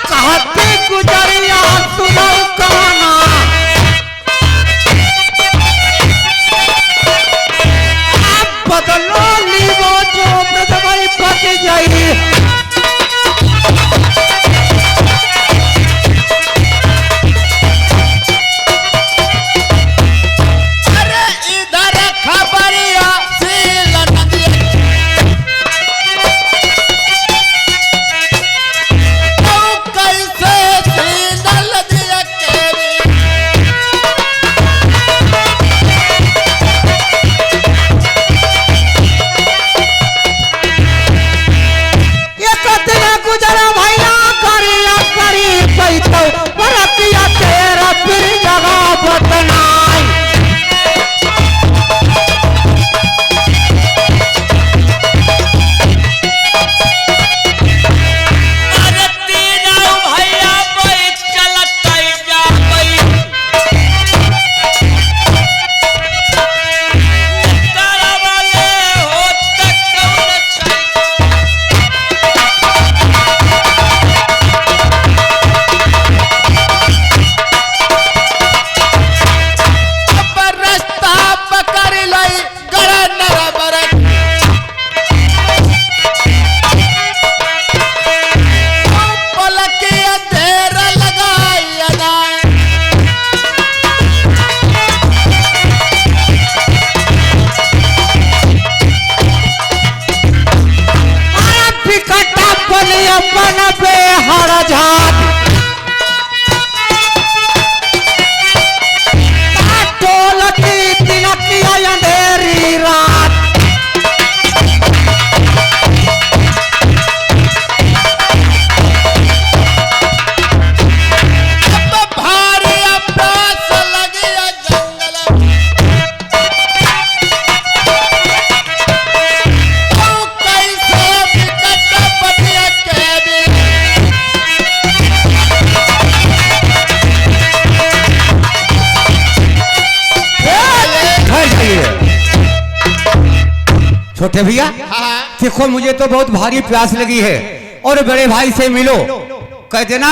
कहते गुजरिया सुनो काना, बदलो ली वो जो मृदवई पट जाई। अरे इधर खबरिया सील नदी, तो कैसे सील दिया केरी। ये कतना गुजरा भैया करिया करी पैतो बरतिया तेरा फिर जगह बतनाई। अरे तीनों भैया कोई चलत जा कोई तारा वाले हो तक कौन अब रास्ता पकड़ लई गड़ा नरा बरक, पलके अंधेर लगाई अनाए। फिकटा पली अपन बेहर झाट, टोलती तिलकिया अंधेरी रात। अब भारी प्यास लगी जंगल, तो कैसे विकट बतिया केरी। ठहर जाइए छोटे भैया, हाँ देखो मुझे तो बहुत भारी प्यास लगी है और बड़े भाई से मिलो, कह देना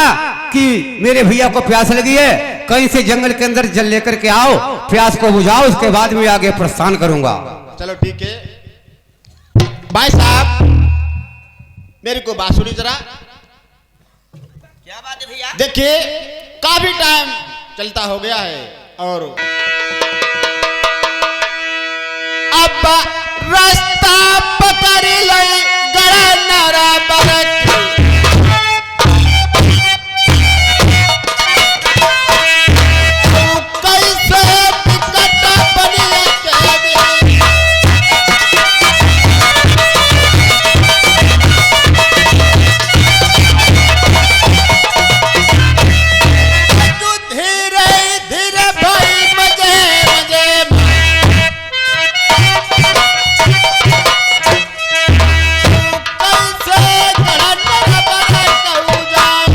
कि मेरे भैया को प्यास लगी है, कहीं से जंगल के अंदर जल लेकर के आओ, प्यास को बुझाओ, उसके बाद मैं आगे प्रस्थान करूंगा। चलो ठीक है भाई साहब, मेरे को बात सुनी जरा। क्या बात है भैया? देखिए काफी टाइम चलता हो गया है और अब रास्ता पकड़ लई गड़ा नारा बरक, तो कैसे विकट बनिया केरी। तू धीरे धीरे भाई मजे मजे कैसे गड़ा नारा बरक कहूँ जाऊँ।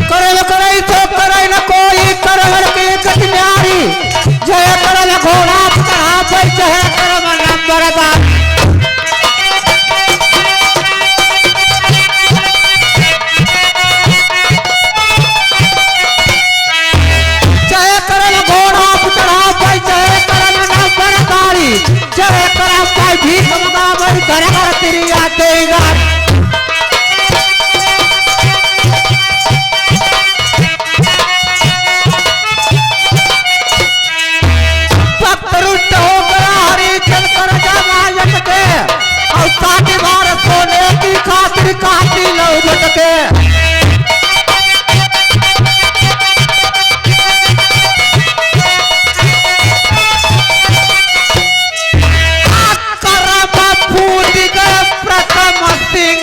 करल करई तो करई न कोई करल के कन्यारी, जय करल घोड़ा चढ़ा पर जय करम नंबर बा। जय करल घोड़ा चढ़ा पर जय करम नंबर कारी, जय करम भाई भीख मंगावर घर घर तेरी आतेगा। रुष्ट हो गया हरी चल कर जमायत के, और साथी बार सोने की खातिर काटी लो झटके। करम फूट गए प्रथम सिंह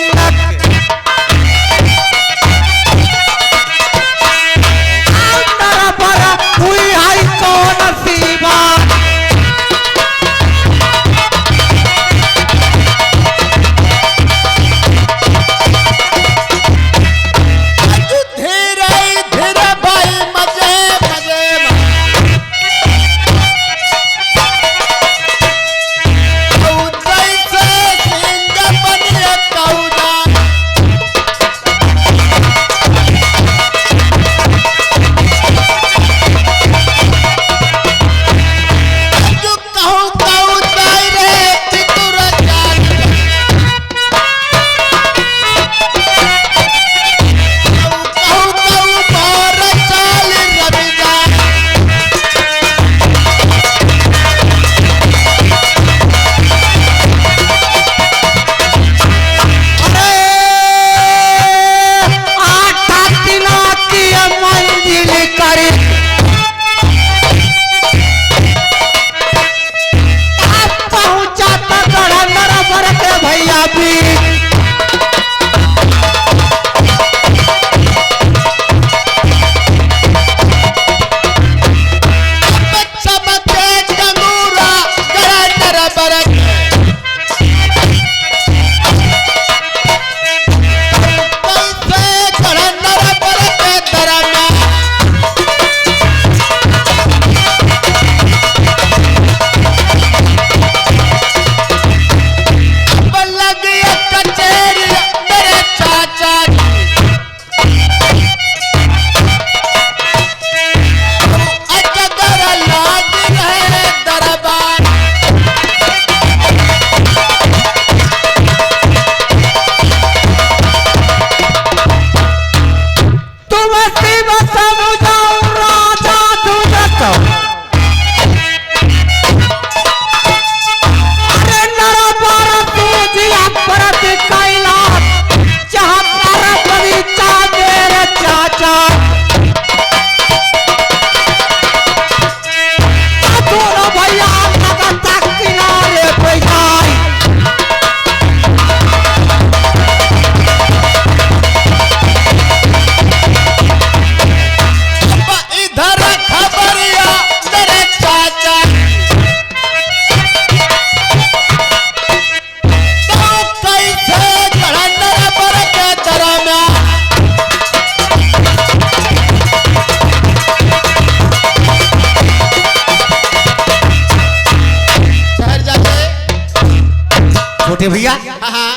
छोटे भैया हाँ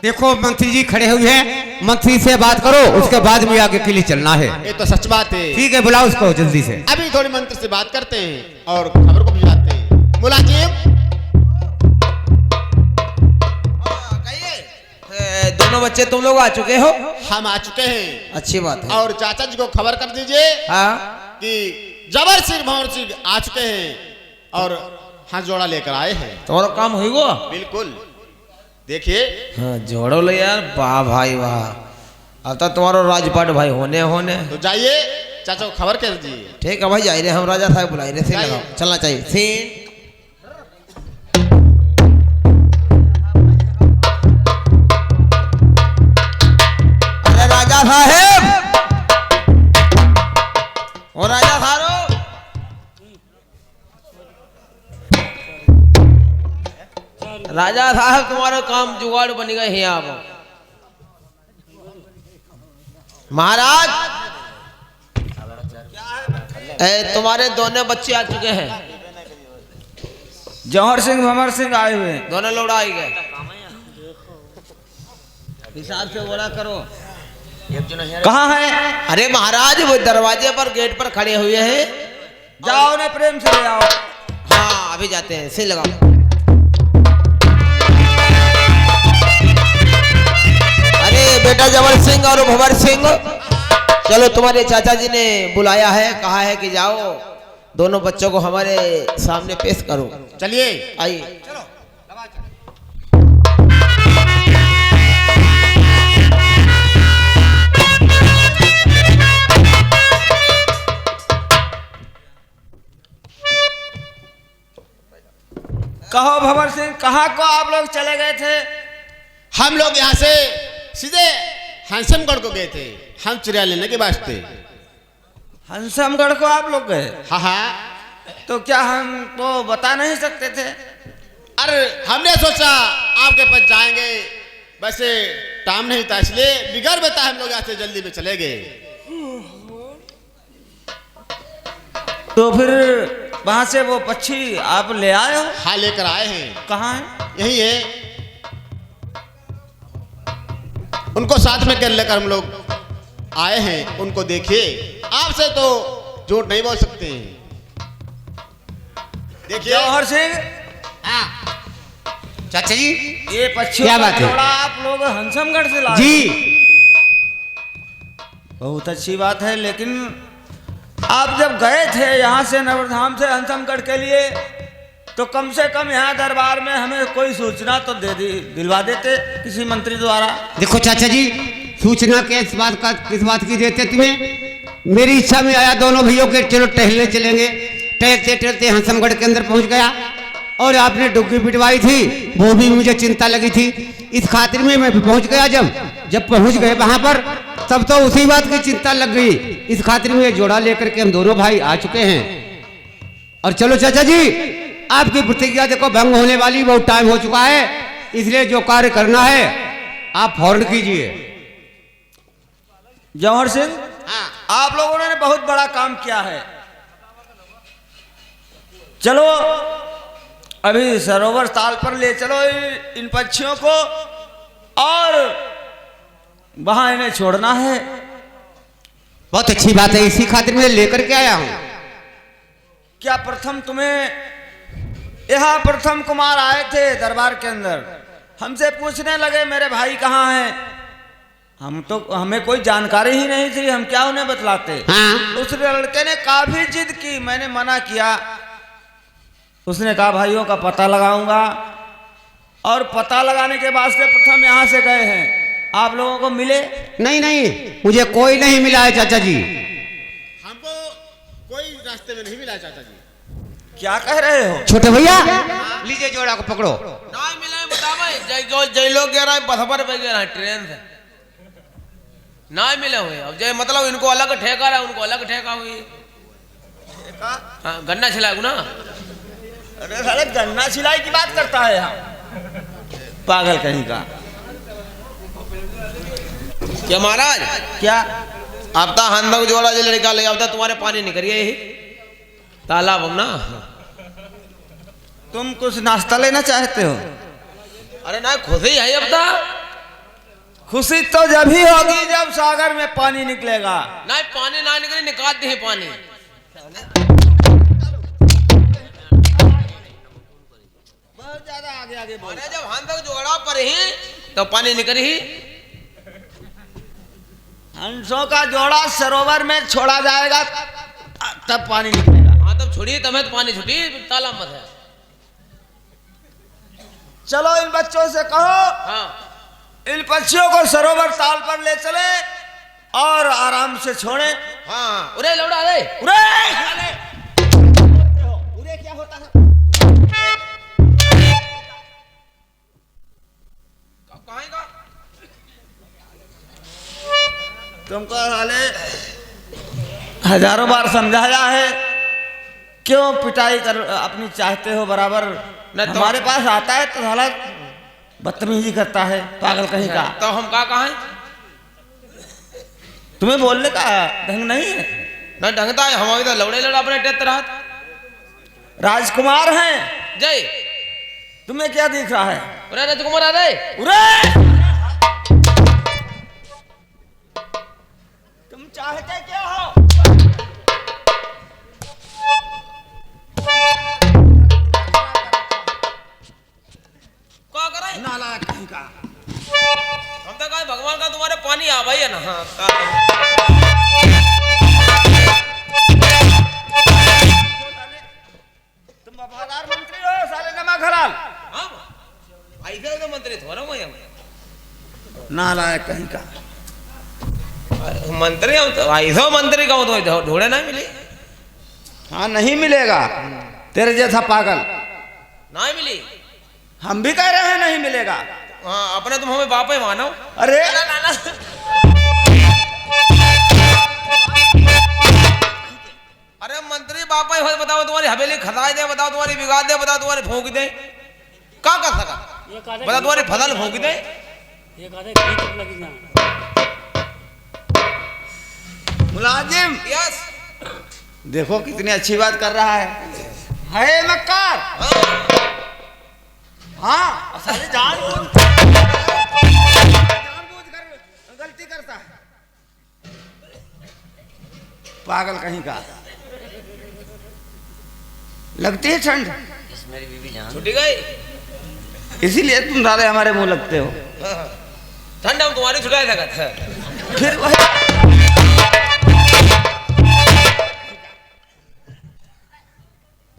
देखो मंत्री जी खड़े हुए हैं, मंत्री से बात करो, उसके बाद में आगे के लिए चलना है। ये तो सच बात है। ठीक है, बुलाओ उसको जल्दी से। अभी थोड़ी मंत्री से बात करते हैं और खबर को भिजवाते हैं। मुलाजिम दोनों बच्चे तुम लोग आ चुके हो? हम आ चुके हैं। अच्छी बात है। और चाचा जी को खबर कर दीजिए हाँ कि जबर सिंह भंवर सिंह आ चुके हैं और हाथ जोड़ा लेकर आए हैं। तुम्हारा काम हुई गो? बिल्कुल देखिए। हाँ जोड़ो ले यार, वाह भाई वाह। अब तो तुम्हारा राजपाट भाई होने होने। तो जाइए चाचा को खबर कर दीजिए। ठीक है भाई, जाए रहे हम राजा साहब बुलाए रहे, सीन लगाओ, चलना चाहिए सीन। अरे राजा साहब, ओ राजा साहब, राजा साहब तुम्हारा काम जुगाड़ बन गए हैं आप। महाराज तुम्हारे दोनों बच्चे आ चुके हैं। जौहर सिंह भंवर सिंह आए हुए हैं। दोनों लोग आ गए। हिसाब से बोला करो। कहाँ है? अरे महाराज वो दरवाजे पर गेट पर खड़े हुए हैं। जाओ ने प्रेम से ले आओ। हाँ अभी जाते हैं, सही लगाओ। अरे बेटा जबर सिंह और भंवर सिंह, चलो तुम्हारे चाचा जी ने बुलाया है, कहा है कि जाओ दोनों बच्चों को हमारे सामने पेश करो। चलिए आइए। कहो भंवर सिंह, कहाँ को आप लोग चले गए थे? हम लोग यहाँ से सीधे हंसमगढ़ को गए थे, हम चिड़िया लेने के वास्ते। हंसमगढ़ को आप लोग गए? हाँ हाँ। तो क्या हमको बता नहीं सकते थे? अरे हमने सोचा आपके पास जाएंगे, वैसे टाइम नहीं था इसलिए बिगड़ बता हम लोग यहाँ से जल्दी में चले गए। तो फिर वहां से वो पक्षी आप ले आए हो? हाँ लेकर आए हैं। कहाँ है? यही है, उनको साथ में कर लेकर हम लोग आए हैं। उनको देखिए, आपसे तो झूठ नहीं बोल सकते हैं। देखिए जौहर सिंह, चाचा जी ये पक्षियों क्या का बात है? जोड़ा आप लोग हंसमगढ़ से लाए? जी बहुत अच्छी बात है, लेकिन आप जब गए थे यहाँ से नवरधाम से हंसमगढ़ के लिए, तो कम से कम यहाँ दरबार में हमें कोई सूचना तो दिलवा देते किसी मंत्री द्वारा। देखो चाचा जी, सूचना किस बात की देते तुम्हें? मेरी इच्छा में आया दोनों भैयों के, चलो टहलने चलेंगे। टहलते टहलते हंसमगढ़ के अंदर पहुंच गया और आपने डुग्गी पिटवाई थी, वो भी मुझे चिंता लगी थी। इस खातिर में मैं पहुंच गया। जब पहुंच गए वहां पर, तब तो उसी बात की चिंता लग गई। इस खातिर में जोड़ा लेकर के हम दोनों भाई आ चुके हैं। और चलो चाचा जी, आपकी प्रतिज्ञा देखो भंग होने वाली, बहुत टाइम हो चुका है, इसलिए जो कार्य करना है आप फौरन कीजिए। जौहर सिंह, आप लोगों ने बहुत बड़ा काम किया है। चलो अभी सरोवर ताल पर ले चलो इन पक्षियों को, और वहां इन्हें छोड़ना है। बहुत अच्छी बात है, इसी खातिर मैं लेकर के आया हूं। क्या प्रथम तुम्हें यहाँ प्रथम कुमार आए थे दरबार के अंदर, हमसे पूछने लगे मेरे भाई कहाँ हैं? हमें कोई जानकारी ही नहीं थी, हम क्या उन्हें बतलाते? हाँ। उस लड़के ने काफी जिद की, मैंने मना किया। उसने कहा भाइयों का पता लगाऊंगा, और पता लगाने के बाद से प्रथम यहाँ से गए हैं। आप लोगों को मिले? नहीं, मुझे कोई नहीं मिला है चाचा जी। हमको कोई रास्ते में नहीं मिला चाचा जी। क्या कह रहे हो? छोटे भैया लीजिए जोड़ा को पकड़ो। ना मिले बताओ, जय लोग गया रहा सफर पे गया रहा ट्रेन से, ना मिले हुए। अब जय मतलब इनको अलग ठेका रहा, उनको अलग ठेका हुई। हाँ गन्ना छिलाऊ ना। अरे साले गन्ना सिलाई की बात करता है यहाँ, पागल कहीं का। क्या महाराज? क्या? अब तो हंदक जोड़ा जो लड़का ले आता तुम्हारे पानी निकल गया यही तालाब हम ना। तुम कुछ नाश्ता लेना चाहते हो? अरे ना खुशी है अब तो। खुशी तो जब ही होगी जब सागर में पानी निकलेगा। ना पानी ना निकले निकाल दी है पानी। बहुत ज्यादा आगे आगे बोल। अरे जब हम तक जोड़ा पर ही तो पानी निकल ही। हंसों का जोड़ा सरोवर में छोड़ा जाएगा तब पानी निकलेगा। हाँ तब छोड़िए तब तो पानी छुटी तालाब मत है। चलो इन बच्चों से कहो हाँ इन पक्षियों को सरोवर ताल पर ले चले और आराम से छोड़े। हाँ उरे लौड़ा रे। उरे क्या होता है? कहां तुमको साले हजारों बार समझाया है, क्यों पिटाई कर अपनी चाहते हो बराबर। न तो हमारे पास आता है तो साला बदतमीजी करता है, पागल कहीं का। तो हम का कहा तुम्हें बोलने का ढंग नहीं है। ना ढंगता है हमारी तो लौड़े लड़ा अपने टेत रहा। राजकुमार हैं, जय तुम्हें क्या दिख रहा है? उरे राजकुमार आ रे। उरे तुम चाहते क्या हो? क्या करे नालायक कहीं का। हम तो कहा भगवान का तुम्हारे पानी आ भाई है ना। हाँ तुम वफादार मंत्री हो साले नमक हलाल। ऐसे तो मंत्री थोड़ा मैं नालायक कहीं का। मंत्री हम तो ऐसा मंत्री का तो ढूंढे ना मिली। हाँ नहीं मिलेगा तेरे जैसा पागल। ना मिली। हम भी कह रहे हैं नहीं मिलेगा। हाँ अपने तुम हमें बाप ही मानो। अरे ना, ना, ना। अरे मंत्री बापा ही हो बताओ तुम्हारी हवेली खदाई दे, बताओ तुम्हारी बिगाड़ दे, बताओ तुम्हारी फूंक दे, क्या कर सका? बताओ तुम्हारी फसल फूंक दे। मुलाजिम यस देखो कितनी अच्छी बात कर रहा है मक्कार। हाँ साले जानबूझ कर गलती करता है, पागल कहीं का। लगती है ठंड, मेरी बीवी जान छुट्टी गई इसीलिए तुम साले हमारे मुंह लगते हो। ठंड हम तुम्हारी छुटाई सकत है। फिर वही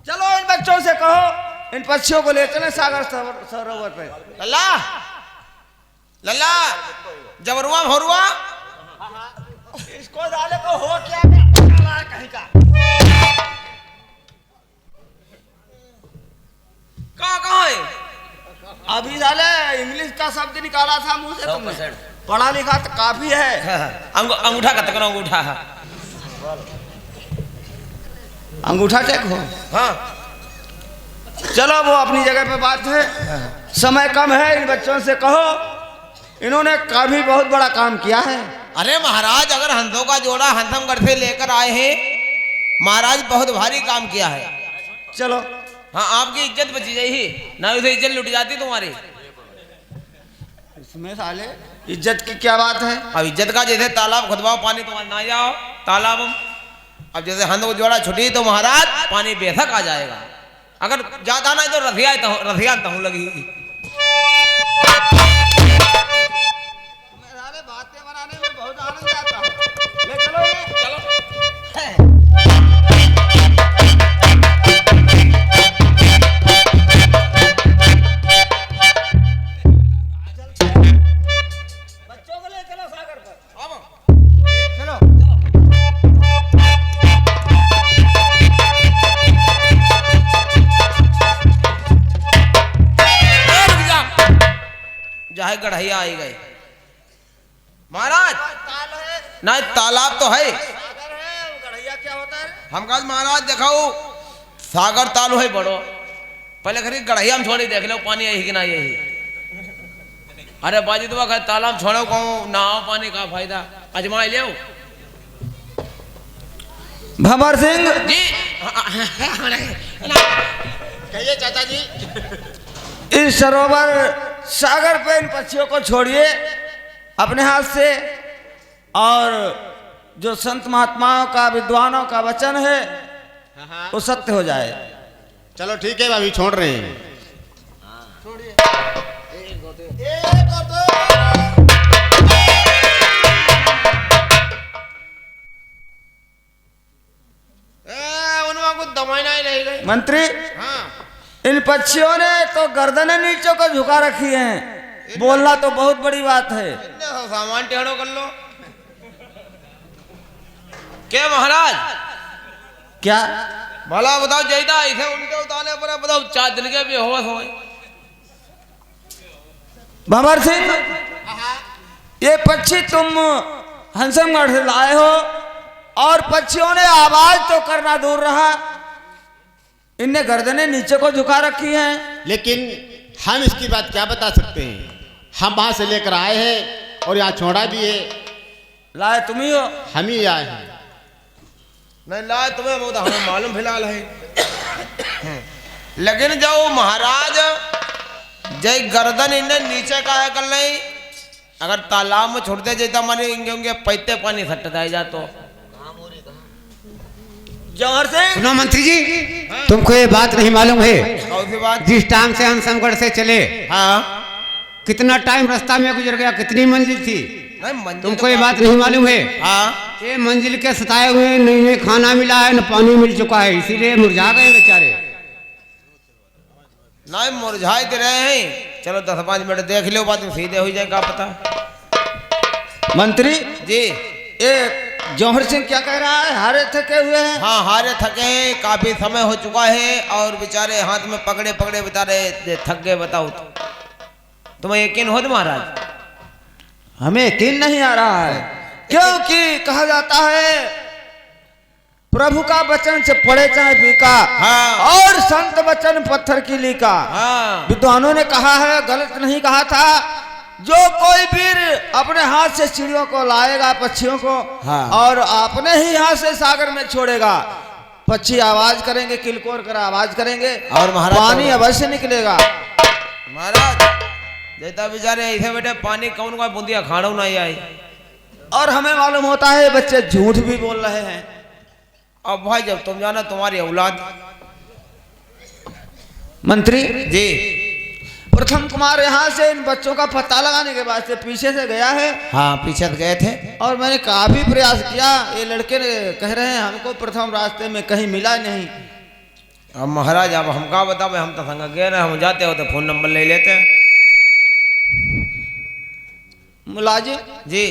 चलो इन बच्चों से कहो इन पक्षियों को ले चले सागर सरोवर पे। लल्ला लल्ला जबरुआ भरुआ इसको डाले को हो क्या कहीं का। कहाँ है? अभी साले इंग्लिश का शब्द निकाला था मुंह से तुमने। पढ़ा लिखा तो काफी है। अंगूठा का तक अंगूठा। अंगूठा चेक हो। हाँ चलो वो अपनी जगह पे बात है, समय कम है। इन बच्चों से कहो इन्होंने काफी बहुत बड़ा काम किया है। अरे महाराज अगर हंसों का जोड़ा हंसमगढ़ से लेकर आए हैं, महाराज बहुत भारी काम किया है। चलो हाँ आपकी इज्जत बची जाएगी, ना उसे इज्जत लुट जाती तुम्हारी। इसमें साले इज्जत की क्या बात है? अब इज्जत का जैसे तालाब खुदवाओ पानी तुम्हारा ना जाओ तालाब। अब जैसे हंस को जोड़ा छुटी तो महाराज पानी बेशक आ जाएगा। अगर ज्यादा ना तो रसिया तहूँ लगी। बातें बनाने में बहुत आनंद आता है। ले चलो चलो बच्चों को ले चलो सागर पर। चलो जहाँ गढ़ैया आई गई महाराज। ताल है, ना तालाब तो है। सागर है, गढ़ैया क्या होता है? हम कहा महाराज दिखाओ सागर तालु है बड़ो। पहले खरी गढ़ैया में छोड़ी देख लो पानी यही कि ना यही। अरे बाजी तो कह तालाब छोड़ो कहूँ ना पानी का फायदा अजमा ले भंवर सिंह जी। कहिए चाचा जी। इस सरोवर सागर पे इन पक्षियों को छोड़िए अपने हाथ से, और जो संत महात्माओं का, विद्वानों का वचन है वो सत्य हो जाए। चलो ठीक है, अभी छोड़ रहे हैं। मंत्री, इन पक्षियों ने तो गर्दनें नीचे को झुका रखी हैं, बोलना तो बहुत बड़ी बात है। सामान टेढ़ो कर लो। क्या महाराज? क्या भला बताओ जयदा इसे उनके उतारने पर बताओ 4 दिन के बेहोश हो। भंवर सिंह, ये पक्षी तुम हंसमगढ़ से लाए हो और पक्षियों ने आवाज तो करना दूर रहा, इनने गर्दनें नीचे को झुका रखी हैं। लेकिन हम इसकी बात क्या बता सकते हैं? हम वहां से लेकर आए हैं और यहाँ छोड़ा भी है। लाए तुम ही हो? हम ही आए हैं। नहीं लाए तुम्हें, वो तो हमें मालूम फिलहाल है। लेकिन जाओ महाराज, जय गर्दन इन्हें नीचे का है कर नहीं, अगर तालाब में छोड़ते जाता माने इंगे पैते पानी सटता जा तो। जौहर सिंह, सुनो मंत्री जी, तुमको ये बात नहीं मालूम है? कौन सी बात? जिस टाइम से हम समगढ़ से चले, हाँ कितना टाइम रास्ता में गुजर गया, कितनी मंजिल थी, नहीं मंजिल तुमको ये बात नहीं मालूम है? हाँ ये मंजिल के सताए हुए नहीं खाना मिला है, न पानी मिल चुका है, इसीलिए मुरझा गए बेचारे। नहीं मुरझाए दे रहे हैं। चलो 10-5 मिनट देख लो, बात सीधे हो जाएगा पता। मंत्री जी, ये जौहर सिंह क्या कह रहा है? हारे थके हुए हैं? हाँ हारे थके हैं, काफी समय हो चुका है और बेचारे हाथ में पकड़े पकड़े बेचारे थक गए। बताओ तुम्हें यकीन हो महाराज? हमें यकीन नहीं आ रहा है, क्योंकि कहा जाता है प्रभु का वचन से पड़े चाहे फीका, हाँ। और संत वचन पत्थर की लीका। हाँ विद्वानों ने कहा है, गलत नहीं कहा था, जो कोई वीर अपने हाथ से चिड़ियों को लाएगा, पक्षियों को, हाँ। और अपने ही हाथ से सागर में छोड़ेगा, पक्षी आवाज करेंगे, किलकोर कर आवाज करेंगे, और महाराज पानी अवश्य निकलेगा। महाराज जैता बेचारे ऐसे बेटे पानी कौन का बूंदिया खाड़ो नहीं आई। और हमें मालूम होता है बच्चे झूठ भी बोल रहे हैं। अब भाई जब तुम जाना तुम्हारी औलाद। मंत्री जी, प्रथम कुमार यहाँ से इन बच्चों का पता लगाने के बाद से पीछे से गया है, हाँ पीछे गए थे और मैंने काफी प्रयास किया। ये लड़के कह रहे हैं हमको प्रथम रास्ते में कहीं मिला नहीं। अब महाराज अब हम क्या बताओ, हम तो संग गए ना, हम जाते हो तो फोन नंबर ले लेते हैं। मुलाजिम जी,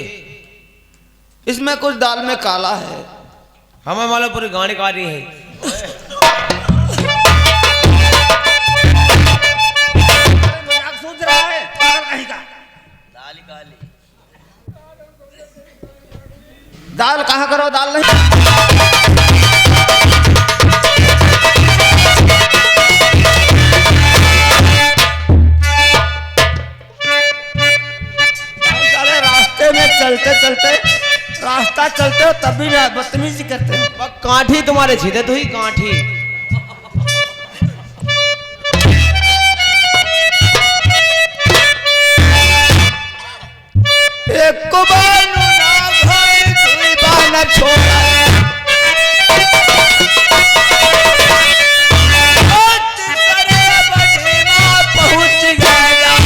इसमें कुछ दाल में काला है। हमें मालूम पूरी गाड़ी का रही है। सोच रहा है कहीं का दाल कहाँ करो, दाल नहीं। रास्ते में चलते चलते, रास्ता चलते हो तब भी बदतमीजी करते हो। कांठी तुम्हारे छीदे तो ही कांठी। एक बानू ना भाई दुई बाना छोड़ा, पहुंच गया।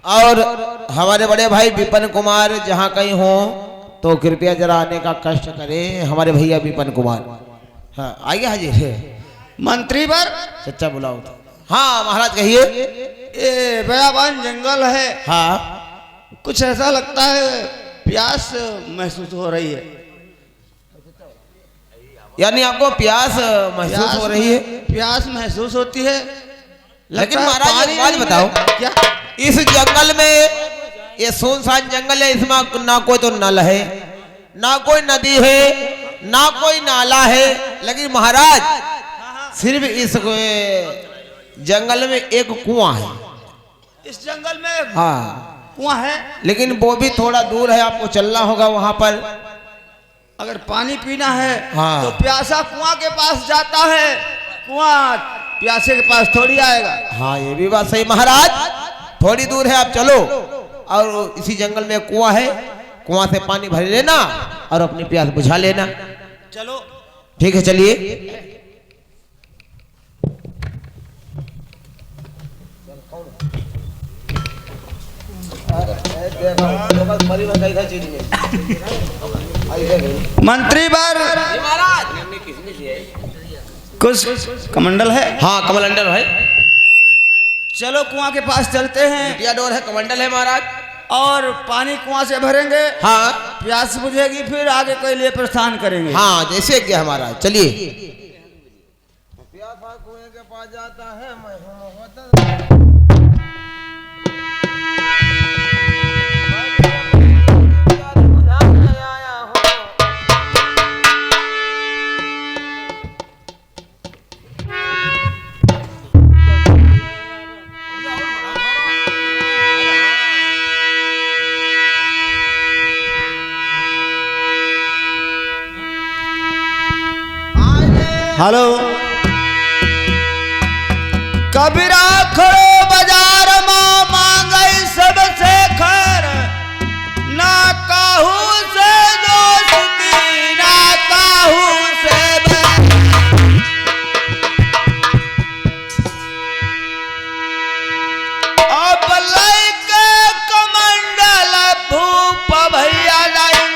और हमारे बड़े भाई विपिन कुमार जहाँ कहीं हो तो कृपया जरा आने का कष्ट करें। हमारे भैया विपिन कुमार, हाँ आइए हाजिर है। मंत्री पर सच्चा बुलाओ तो। हाँ महाराज कहिए। ये बयाबान जंगल है, हाँ, कुछ ऐसा लगता है प्यास महसूस हो रही है। यानी आपको प्यास महसूस हो रही है? प्यास महसूस होती है। लेकिन महाराज एक बात बताओ, क्या इस जंगल में, ये सुनसान जंगल है, इसमें ना कोई तो नल है, ना कोई नदी है, ना कोई नाला है, लेकिन महाराज सिर्फ इस जंगल में एक कुआं है। इस जंगल में हाँ, कुआं है, लेकिन वो भी थोड़ा दूर है, आपको चलना होगा वहां पर। अगर पानी पीना है हाँ। तो प्यासा कुआं के पास जाता है, कुआं प्यासे के पास थोड़ी आएगा। हाँ, ये भी बात सही महाराज, थोड़ी दूर है, आप चलो और इसी जंगल में कुआं है, कुआं से पानी भर लेना और अपनी प्यास बुझा लेना। चलो ठीक है, चलिए। मंत्री बर कुछ कमंडल है? हाँ, कमंडल है। चलो कुआं के पास चलते हैं। बिटिया डोर है, कमंडल है महाराज। और पानी कुआं से भरेंगे, हाँ प्यास बुझेगी, फिर आगे के लिए प्रस्थान करेंगे। हाँ, जैसे क्या महाराज, चलिए। कुएं के पास जाता है, हेलो, कबीरा खड़ो बाजार माँ मांगई सबसे खैर, ना काहू से दोस्ती ना काहू से बैर। अब लइके कमंडल भूप भैया जाएंगे।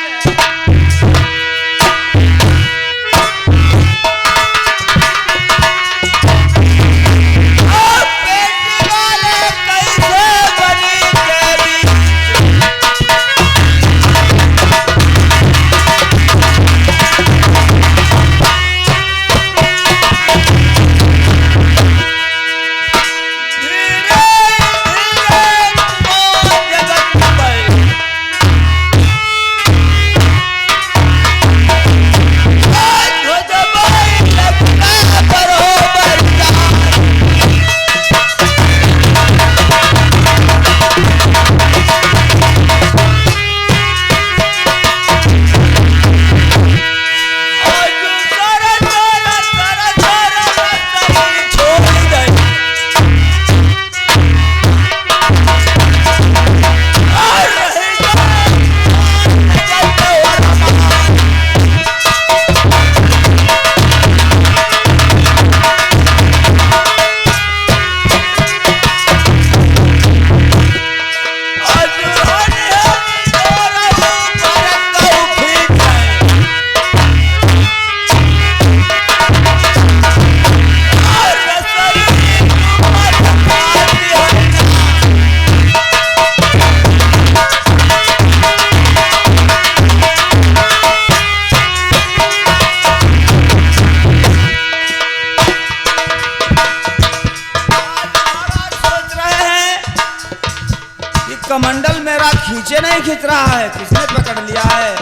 कमंडल मेरा खींचे नहीं खींच रहा है, किसने पकड़ लिया है?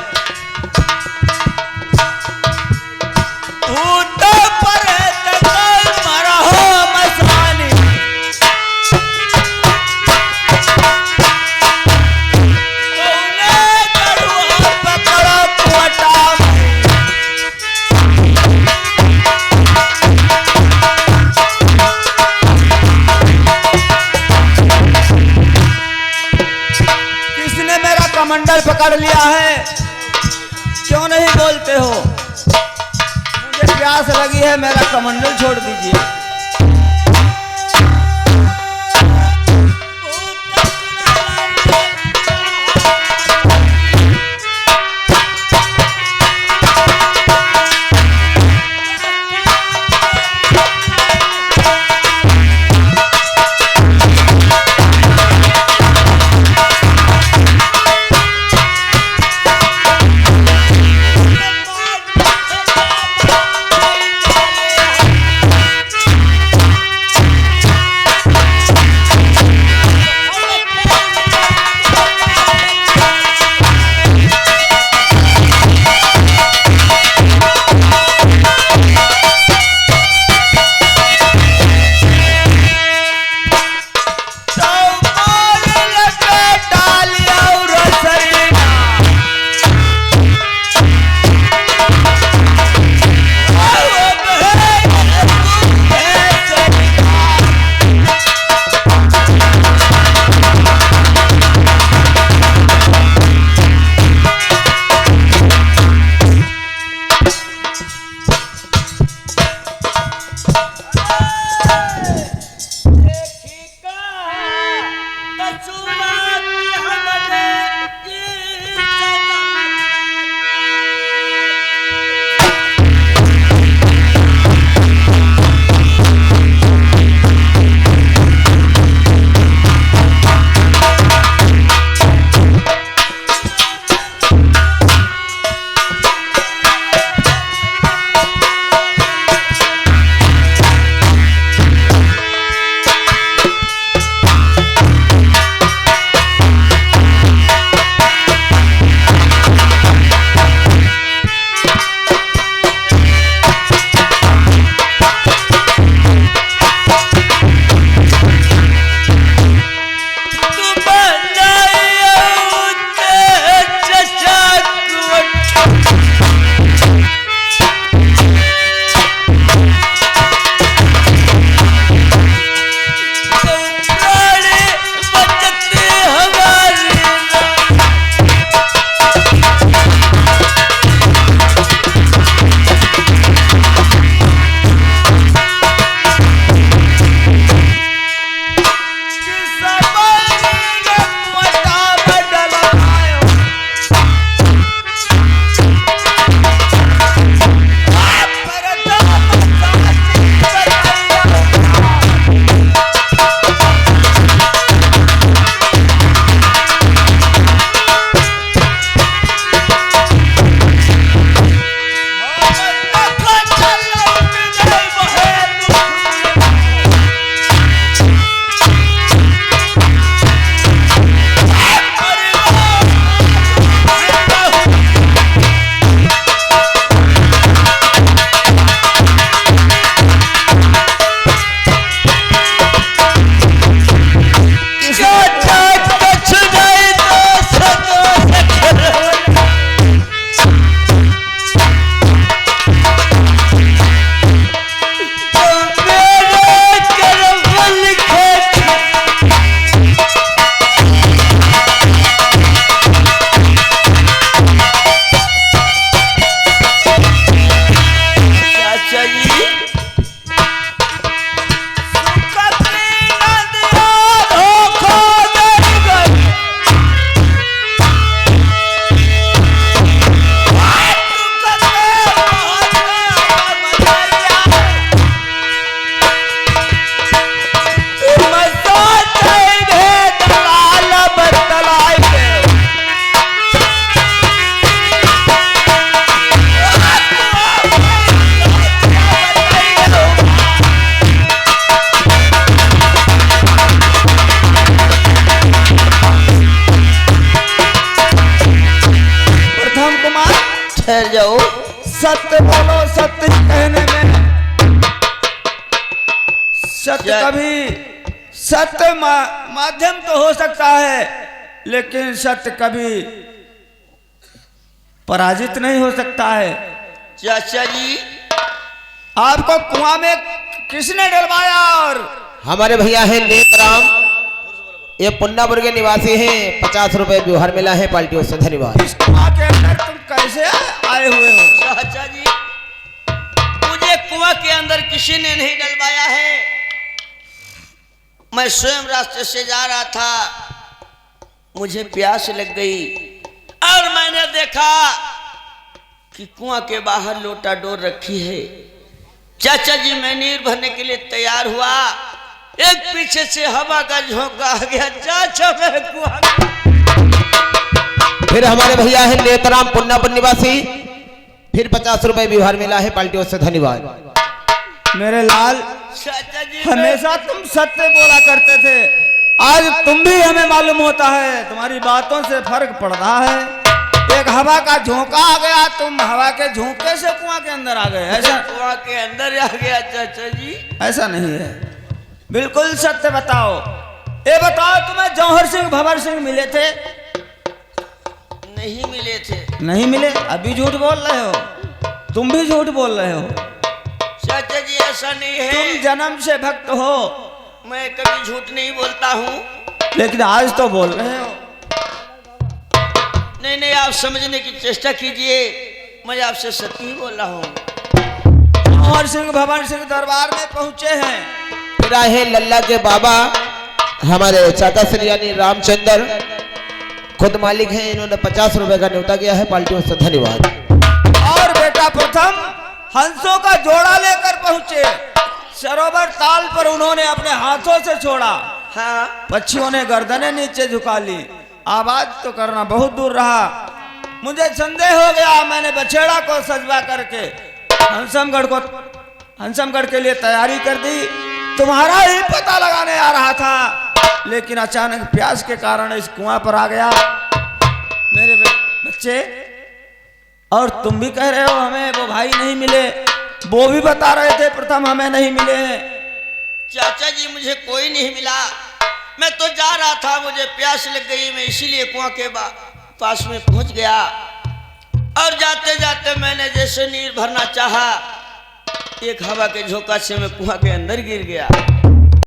तो पर मरा हो मसानी, पकड़ो कुआटा। कमंडल पकड़ लिया है, क्यों नहीं बोलते हो? मुझे प्यास लगी है, मेरा कमंडल छोड़ दीजिए। जय। कभी सत्य माध्यम तो हो सकता है, लेकिन सत्य कभी पराजित नहीं हो सकता है। चाचा जी आपको कुआं में किसने डलवाया? और हमारे भैया है नेतराम, ये पुन्नापुर के निवासी हैं। 50 रुपए व्यवहार मिला है पार्टियों से, धन्यवाद। इस कुआं के अंदर तुम कैसे आए हुए हो? चाचा जी मुझे कुआं के अंदर किसी ने नहीं डलवाया है। मैं स्वयं रास्ते से जा रहा था, मुझे प्यास लग गई और मैंने देखा कि कुआं के बाहर लोटा डोर रखी है। चाचा जी मैं नीर भरने के लिए तैयार हुआ, एक पीछे से हवा का झोंका आ गया। चाचा मैं कुआं फिर हमारे भैया है नेतराम, पुन्नापुर निवासी, फिर 50 रुपए व्यवहार मिला है पार्टियों से, धन्यवाद। मेरे लाल, चाचा जी हमेशा तुम सत्य बोला करते थे, आज तुम भी हमें मालूम होता है, तुम्हारी बातों से फर्क पड़ रहा है। एक हवा का झोंका आ गया, तुम हवा के झोंके से कुआं के अंदर आ गए। ऐसा कुआं के अंदर आ गया चाचा जी। ऐसा नहीं है, बिल्कुल सत्य बताओ। ये बताओ तुम्हें जौहर सिंह भंवर सिंह मिले थे? नहीं मिले थे। नहीं मिले? अभी झूठ बोल रहे हो, तुम भी झूठ बोल रहे हो। चाचा जी ऐसा नहीं है, तुम जन्म से भक्त हो, मैं कभी झूठ नहीं बोलता हूँ। लेकिन आज तो बोल रहे हो। नहीं नहीं आप समझने की चेष्टा कीजिए, मैं आपसे सत्य ही बोल रहा हूँ। जौहर सिंह भंवर सिंह दरबार में पहुंचे हैं। फिर आए हैं लल्ला के बाबा, हमारे चाचा श्री यानी रामचंद्र, खुद मालिक हैं। इन्होंने 50 रुपए का न्योता किया है पार्टियों से, धन्यवाद। और बेटा प्रथम हंसों का जोड़ा लेकर पहुंचे। सरोवर ताल पर उन्होंने अपने हाथों से छोड़ा। हाँ पक्षियों ने गर्दनें नीचे झुका ली। आवाज तो करना बहुत दूर रहा। मुझे संदेह हो गया, मैंने बछेड़ा को सजवा करके हंसमगढ़ के लिए तैयारी कर दी। तुम्हारा ही पता लगाने आ रहा था, लेकिन अचानक प्यास के कारण इस कुआं पर आ गया। मेरे बच्चे, और तुम भी कह रहे हो हमें वो भाई नहीं मिले, वो भी बता रहे थे प्रथम हमें नहीं मिले हैं। चाचा जी मुझे कोई नहीं मिला, मैं तो जा रहा था, मुझे प्यास लग गई, मैं इसीलिए कुआं के पास में पहुंच गया। और जाते जाते मैंने जैसे नीर भरना चाहा, एक हवा के झोंका से मैं कुआं के अंदर गिर गया।